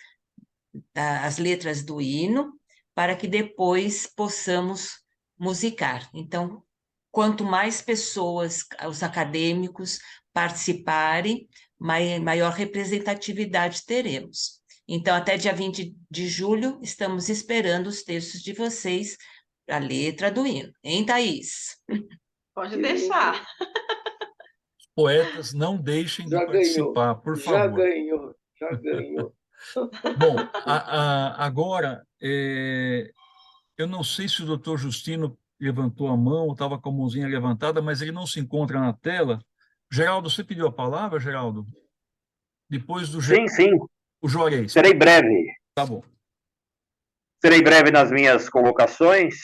as letras do hino, para que depois possamos musicar. Então, quanto mais pessoas, os acadêmicos, participarem, maior representatividade teremos. Então, até dia 20 de julho, estamos esperando os textos de vocês, a letra do hino. Hein, Thaís? Pode deixar. Poetas, não deixem de Já ganhou, participar, por já favor. ganhou, já ganhou. Bom, agora, eu não sei se o doutor Justino levantou a mão ou estava com a mãozinha levantada, mas ele não se encontra na tela. Geraldo, você pediu a palavra, Geraldo? Depois do Sim, sim. o Juarez. Serei breve. Tá bom. Serei breve nas minhas colocações.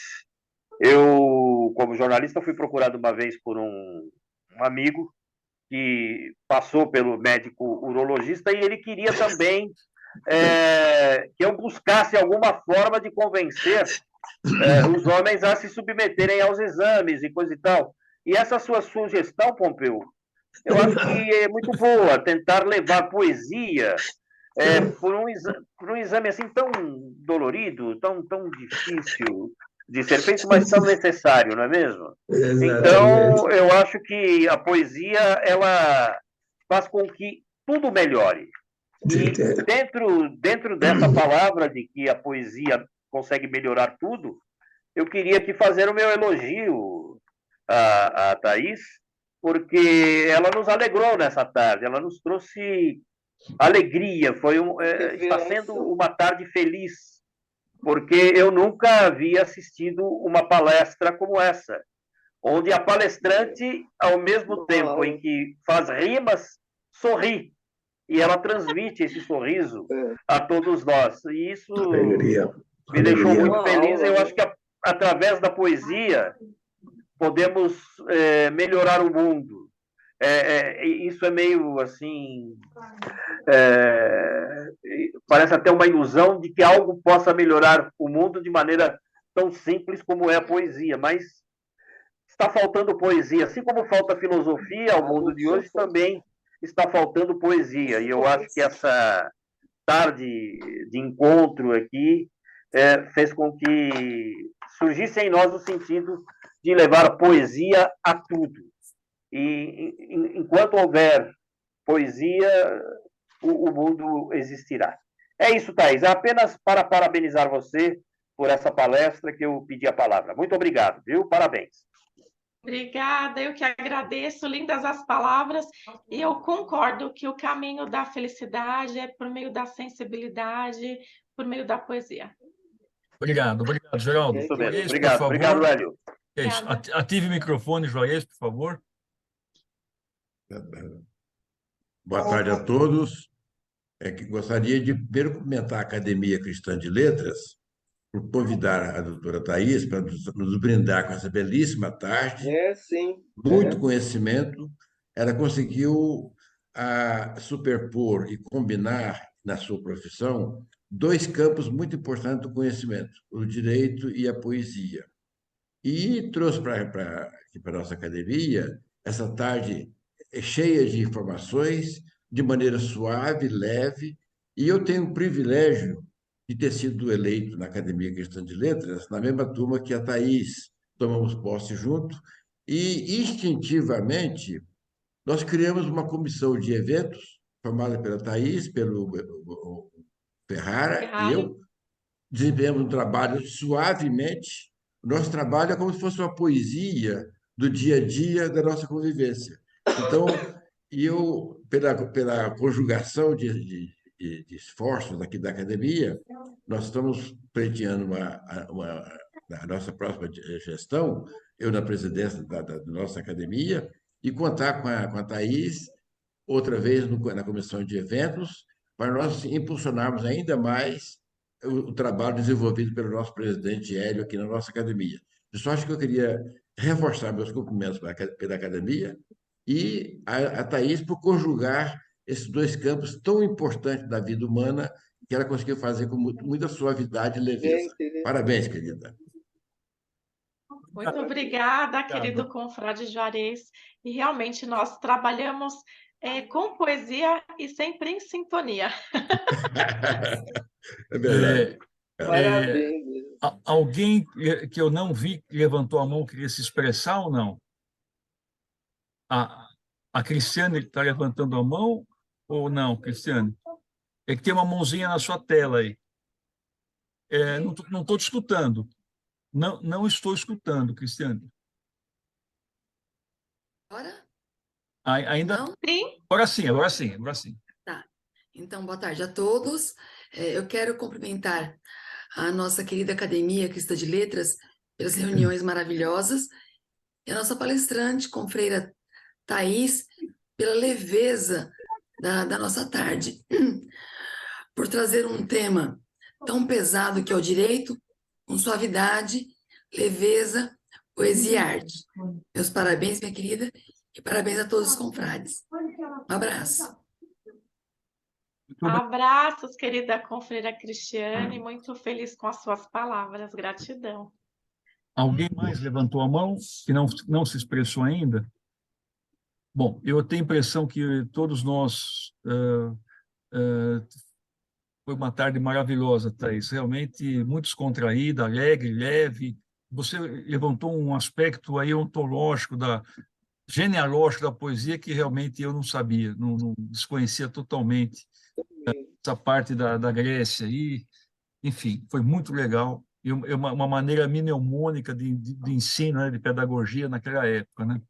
Eu, como jornalista, fui procurado uma vez por um amigo que passou pelo médico urologista e ele queria também que eu buscasse alguma forma de convencer os homens a se submeterem aos exames e coisa e tal. E essa sua sugestão, Pompeu, eu acho que é muito boa, tentar levar poesia por um exame assim tão dolorido, tão difícil de ser feito, mas tão necessário, não é mesmo? Então, eu acho que a poesia, ela faz com que tudo melhore. E dentro dessa palavra de que a poesia consegue melhorar tudo, eu queria aqui fazer o meu elogio à Thais, porque ela nos alegrou nessa tarde, ela nos trouxe alegria, está sendo uma tarde feliz, porque eu nunca havia assistido uma palestra como essa, onde a palestrante, ao mesmo tempo em que faz rimas, sorri, e ela transmite esse sorriso a todos nós, e isso me deixou muito feliz. Eu acho que através da poesia podemos melhorar o mundo. Isso é meio assim, parece até uma ilusão de que algo possa melhorar o mundo de maneira tão simples como é a poesia, mas está faltando poesia, assim como falta filosofia ao mundo de hoje, também está faltando poesia, e eu acho que essa tarde de encontro aqui fez com que surgisse em nós o sentido de levar poesia a tudo. E enquanto houver poesia, o mundo existirá. É isso, Thais. É apenas para parabenizar você por essa palestra que eu pedi a palavra. Muito obrigado, viu? Parabéns. Obrigada, eu que agradeço, lindas as palavras, e eu concordo que o caminho da felicidade é por meio da sensibilidade, por meio da poesia. Obrigado, Geraldo. Isso mesmo. Juarez, Obrigado, por favor. obrigado, Hélio. É isso. Ative o microfone, Juarez, por favor. Boa tarde a todos. Gostaria de primeiro cumprimentar a Academia Cristã de Letras por convidar a doutora Thais para nos brindar com essa belíssima tarde. Sim. Muito conhecimento. Ela conseguiu superpor e combinar na sua profissão dois campos muito importantes do conhecimento, o direito e a poesia. E trouxe para a nossa academia essa tarde cheia de informações, de maneira suave, leve, e eu tenho o privilégio de ter sido eleito na Academia Cristã de Letras, na mesma turma que a Thais, tomamos posse junto, e instintivamente nós criamos uma comissão de eventos, formada pela Thais, pelo Ferrara, e eu desempenhamos um trabalho suavemente. O nosso trabalho é como se fosse uma poesia do dia a dia da nossa convivência. Então, pela conjugação de esforços aqui da academia, nós estamos pleiteando a nossa próxima gestão, eu na presidência da nossa academia, e contar com a Thaís, outra vez na comissão de eventos, para nós impulsionarmos ainda mais o trabalho desenvolvido pelo nosso presidente Hélio aqui na nossa academia. De sorte que eu queria reforçar meus cumprimentos pela academia e a Thaís por conjugar esses dois campos tão importantes da vida humana que ela conseguiu fazer com muita suavidade e leveza. Parabéns, querida. Muito obrigada, querido confrade Juarez. E realmente nós trabalhamos com poesia e sempre em sintonia. É verdade. Parabéns. Alguém que eu não vi que levantou a mão queria se expressar ou não? A Cristiane está levantando a mão ou não, Cristiane? É que tem uma mãozinha na sua tela aí. Não estou te escutando. Não estou escutando, Cristiane. Agora? Ainda? Não? Sim. Agora sim, agora sim, agora sim. Tá. Então, boa tarde a todos. Eu quero cumprimentar a nossa querida Academia Cristã de Letras pelas reuniões maravilhosas e a nossa palestrante, confreira Thaís, pela leveza da nossa tarde, por trazer um tema tão pesado que é o direito, com suavidade, leveza, poesia e arte. Meus parabéns, minha querida, e parabéns a todos os confrades. Um abraço. Abraços, querida confreira Cristiane, muito feliz com as suas palavras, gratidão. Alguém mais levantou a mão que não se expressou ainda? Bom, eu tenho a impressão que todos nós... foi uma tarde maravilhosa, Thaís, realmente muito descontraída, alegre, leve. Você levantou um aspecto aí ontológico, genealógico da poesia que realmente eu não sabia, não desconhecia totalmente essa parte da Grécia. E, enfim, foi muito legal. E uma maneira mnemônica de ensino, né, de pedagogia naquela época, né?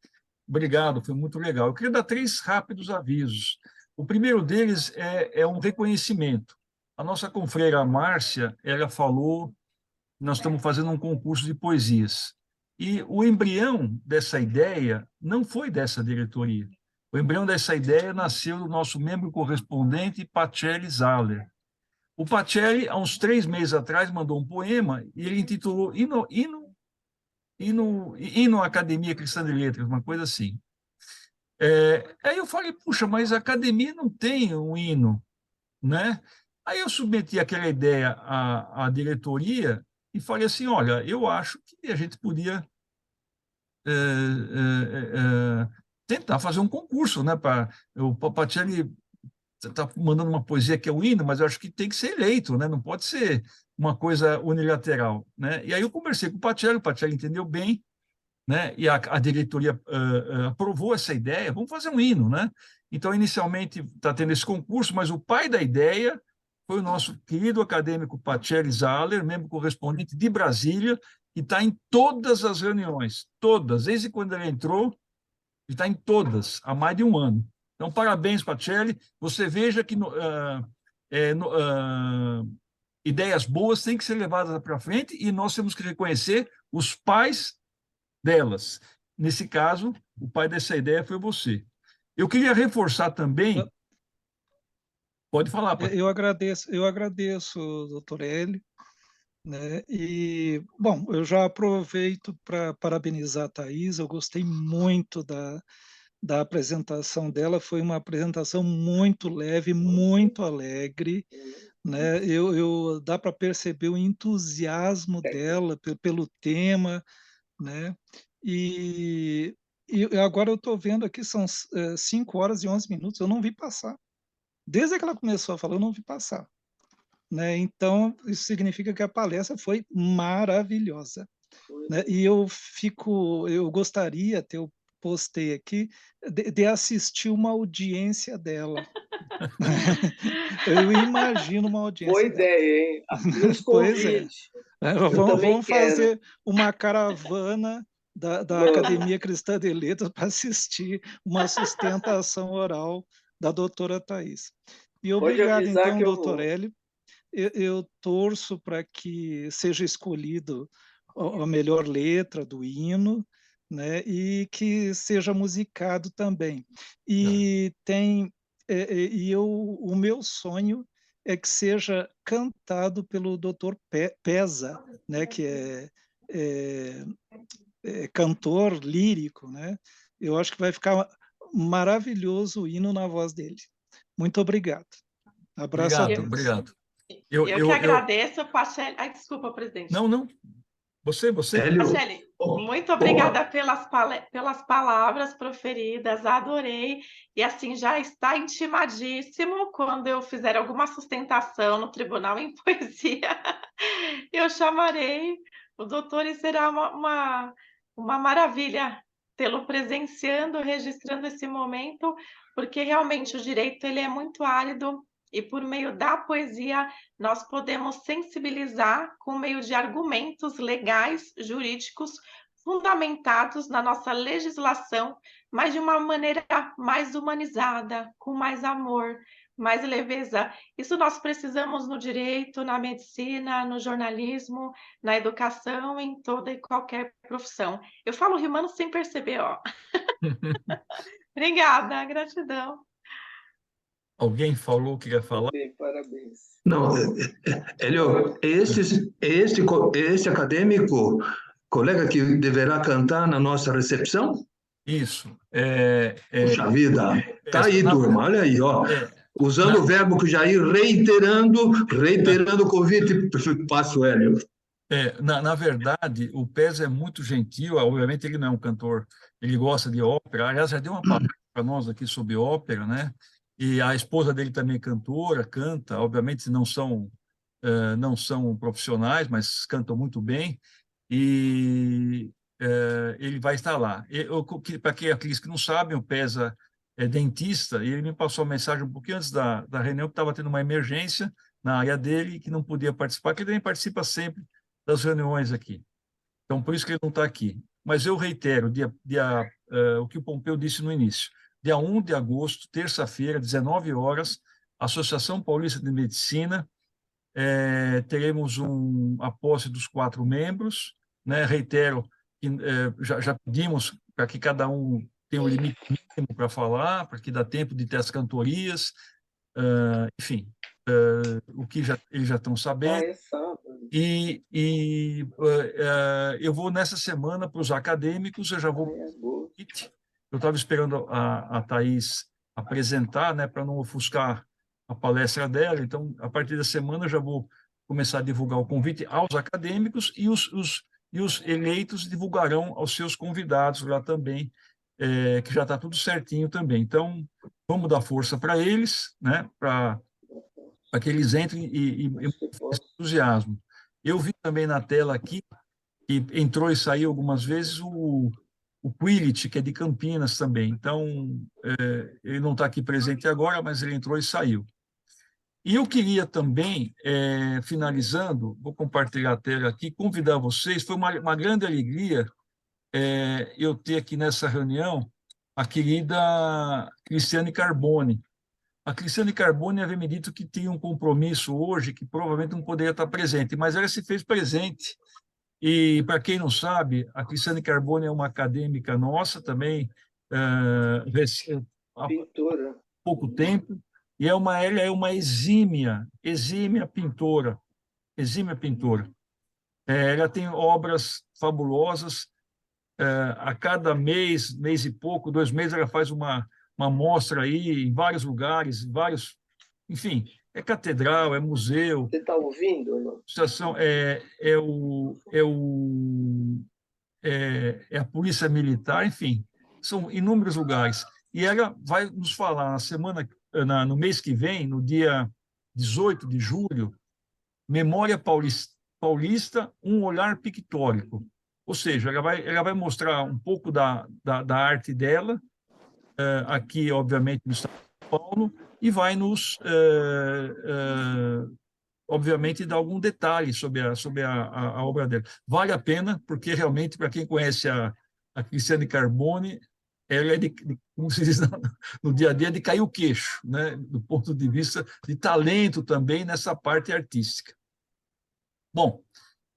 Obrigado, foi muito legal. Eu queria dar 3 rápidos avisos. O primeiro deles é um reconhecimento. A nossa confreira Márcia, ela falou, nós estamos fazendo um concurso de poesias. E o embrião dessa ideia não foi dessa diretoria. O embrião dessa ideia nasceu do nosso membro correspondente, Pacelli Zaller. O Pacelli, há uns 3 meses atrás, mandou um poema e ele intitulou Hino à Academia Cristã de Letras, uma coisa assim. Aí eu falei, puxa, mas a academia não tem um hino, né? Aí eu submeti aquela ideia à diretoria e falei assim, olha, eu acho que a gente podia tentar fazer um concurso, né? O Pacelli está mandando uma poesia que é o hino, mas eu acho que tem que ser eleito, né? Não pode ser uma coisa unilateral, né? E aí eu conversei com o Pacelli entendeu bem, né? E a diretoria aprovou essa ideia, vamos fazer um hino, né? Então, inicialmente, está tendo esse concurso, mas o pai da ideia foi o nosso querido acadêmico Pacelli Zaller, membro correspondente de Brasília, que está em todas as reuniões, todas, desde quando ele entrou, ele está em todas, há mais de um ano. Então, parabéns, Pacelli. Você veja que ideias boas têm que ser levadas para frente e nós temos que reconhecer os pais delas. Nesse caso, o pai dessa ideia foi você. Eu queria reforçar também... Pode falar, pai. Eu agradeço, doutor Hélio, né? E, bom, eu já aproveito para parabenizar a Thaís, eu gostei muito da apresentação dela, foi uma apresentação muito leve, muito alegre, né? Dá para perceber o entusiasmo dela pelo tema, né? E agora eu estou vendo aqui, são 5 horas e 11 minutos, eu não vi passar. Desde que ela começou a falar, eu não vi passar, né? Então, isso significa que a palestra foi maravilhosa, né? E eu gostaria, até eu postei aqui, de assistir uma audiência dela. Eu imagino uma audiência Boa ideia, hein? Nos Pois é. convide. Vamos fazer uma caravana da Academia Cristã de Letras para assistir uma sustentação oral da doutora Thais. E Pode obrigado, avisar então, que eu doutor vou. Hélio. Eu torço para que seja escolhido a melhor letra do hino, né, e que seja musicado também. E o meu sonho é que seja cantado pelo Dr. Pesa, né, que é cantor lírico, né? Eu acho que vai ficar maravilhoso o hino na voz dele. Muito obrigado. Abraço a Obrigado, todos. obrigado. Eu que agradeço, Pacelli. Ai, desculpa, presidente. Não. Você. Pacelli, muito obrigada pelas palavras proferidas, adorei. E assim, já está intimadíssimo quando eu fizer alguma sustentação no tribunal em poesia, eu chamarei o doutor e será uma maravilha tê-lo presenciando, registrando esse momento, porque realmente o direito ele é muito árido e por meio da poesia nós podemos sensibilizar com meio de argumentos legais, jurídicos, fundamentados na nossa legislação, mas de uma maneira mais humanizada, com mais amor, mais leveza. Isso nós precisamos no direito, na medicina, no jornalismo, na educação, em toda e qualquer profissão. Eu falo rimando sem perceber, ó. Obrigada, gratidão. Alguém falou que ia falar? Parabéns. Não, Hélio, este acadêmico, colega que deverá cantar na nossa recepção? Isso. Puxa vida, tá aí, turma, olha aí, ó. Usando o verbo que o Jair reiterando o convite, passo Hélio. Na verdade, o Pez é muito gentil, obviamente ele não é um cantor, ele gosta de ópera, aliás, já deu uma palestra para nós aqui sobre ópera, né? E a esposa dele também é cantora, canta, obviamente não são profissionais, mas cantam muito bem, e ele vai estar lá. Para aqueles que não sabem, o Peza é dentista, e ele me passou a mensagem um pouquinho antes da reunião que estava tendo uma emergência na área dele, que não podia participar, que ele também participa sempre das reuniões aqui. Então, por isso que ele não está aqui. Mas eu reitero o que o Pompeu disse no início. Dia 1 de agosto, terça-feira, 19 horas, Associação Paulista de Medicina, teremos a posse dos 4 membros, né? Reitero que já pedimos para que cada um tenha um limite mínimo para falar, para que dá tempo de ter as cantorias, enfim, o que eles já estão sabendo. E eu vou nessa semana para os acadêmicos, eu já vou. Eu estava esperando a Thais apresentar, né, para não ofuscar a palestra dela, então, a partir da semana, eu já vou começar a divulgar o convite aos acadêmicos e os eleitos divulgarão aos seus convidados lá também, que já está tudo certinho também. Então, vamos dar força para eles, né, para que eles entrem e entusiasmo. Eu vi também na tela aqui, que entrou e saiu algumas vezes, o Quillet, que é de Campinas também. Então, ele não está aqui presente agora, mas ele entrou e saiu. E eu queria também, finalizando, vou compartilhar a tela aqui, convidar vocês, foi uma grande alegria eu ter aqui nessa reunião a querida Cristiane Carbone. A Cristiane Carbone havia me dito que tinha um compromisso hoje, que provavelmente não poderia estar presente, mas ela se fez presente. E, para quem não sabe, a Cristiane Carbone é uma acadêmica nossa também, há pouco tempo, e ela é uma exímia pintora, ela tem obras fabulosas, a cada mês e pouco, 2 meses, ela faz uma mostra aí em vários lugares, enfim, é catedral, é museu. Você está ouvindo? Não? É a Polícia Militar, enfim, são inúmeros lugares. E ela vai nos falar no mês que vem, no dia 18 de julho, Memória Paulista, um olhar pictórico. Ou seja, ela vai mostrar um pouco da arte dela, aqui, obviamente, no estado de São Paulo, e vai nos, obviamente, dar algum detalhe sobre a obra dela. Vale a pena, porque realmente, para quem conhece a a Cristiane Carbone, ela é como se diz no dia a dia, de cair o queixo, né? Do ponto de vista de talento também nessa parte artística. Bom,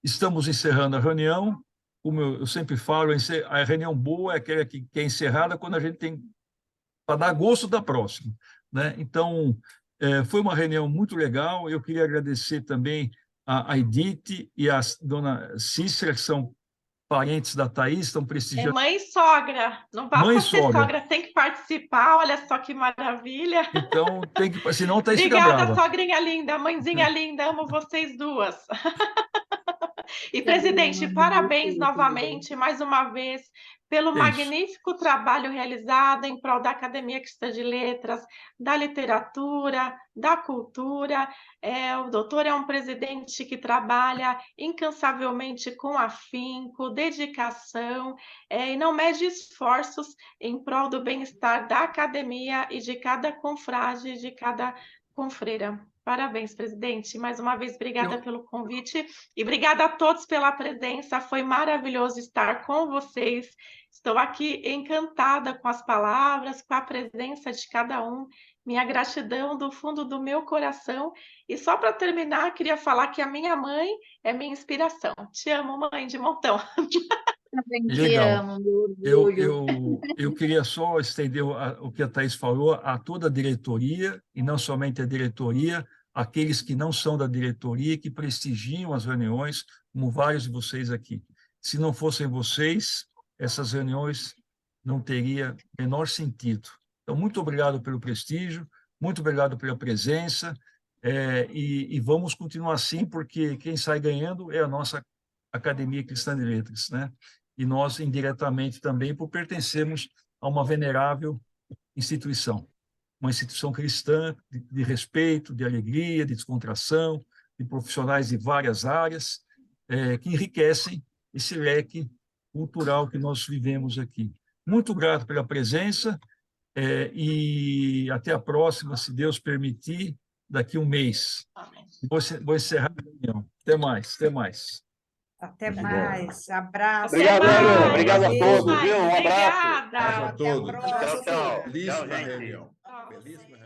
estamos encerrando a reunião. Como eu sempre falo, a reunião boa é aquela que é encerrada quando a gente tem para dar gosto da próxima, né? Então, foi uma reunião muito legal. Eu queria agradecer também a Edith e a dona Cícera, que são parentes da Thaís, estão É prestigiando. mãe e sogra. Não Mãe e basta ser sogra. sogra, tem que participar. Olha só que maravilha. Então, tem que, senão a Thaís fica Obrigada, brava. sogrinha linda, mãezinha linda, amo vocês duas. E, presidente, parabéns novamente, mais uma vez, pelo É isso. magnífico trabalho realizado em prol da Academia Cristã de Letras, da literatura, da cultura. O doutor é um presidente que trabalha incansavelmente com afinco, dedicação, e não mede esforços em prol do bem-estar da academia e de cada confrade, de cada confreira. Parabéns, presidente. Mais uma vez, obrigada pelo convite e obrigada a todos pela presença. Foi maravilhoso estar com vocês. Estou aqui encantada com as palavras, com a presença de cada um. Minha gratidão do fundo do meu coração. E só para terminar, queria falar que a minha mãe é minha inspiração. Te amo, mãe, de montão. Também te Legal. amo, meu orgulho. Eu queria só estender o que a Thaís falou a toda a diretoria, e não somente a diretoria, aqueles que não são da diretoria, que prestigiam as reuniões, como vários de vocês aqui. Se não fossem vocês, essas reuniões não teriam menor sentido. Então, muito obrigado pelo prestígio, muito obrigado pela presença, e vamos continuar assim, porque quem sai ganhando é a nossa Academia Cristã de Letras, né? E nós, indiretamente, também, por pertencermos a uma venerável instituição. Uma instituição cristã de respeito, de alegria, de descontração, de profissionais de várias áreas, que enriquecem esse leque cultural que nós vivemos aqui. Muito grato pela presença, e até a próxima, se Deus permitir, daqui um mês. Vou encerrar a reunião. Até mais, até mais. Até mais. Abraço. Obrigado, Hélio. Obrigado a todos, viu? Um abraço. Obrigada. Abraço a todos. Até a próxima. Tchau, tchau. Belíssima Tchau, gente. reunião. Belíssima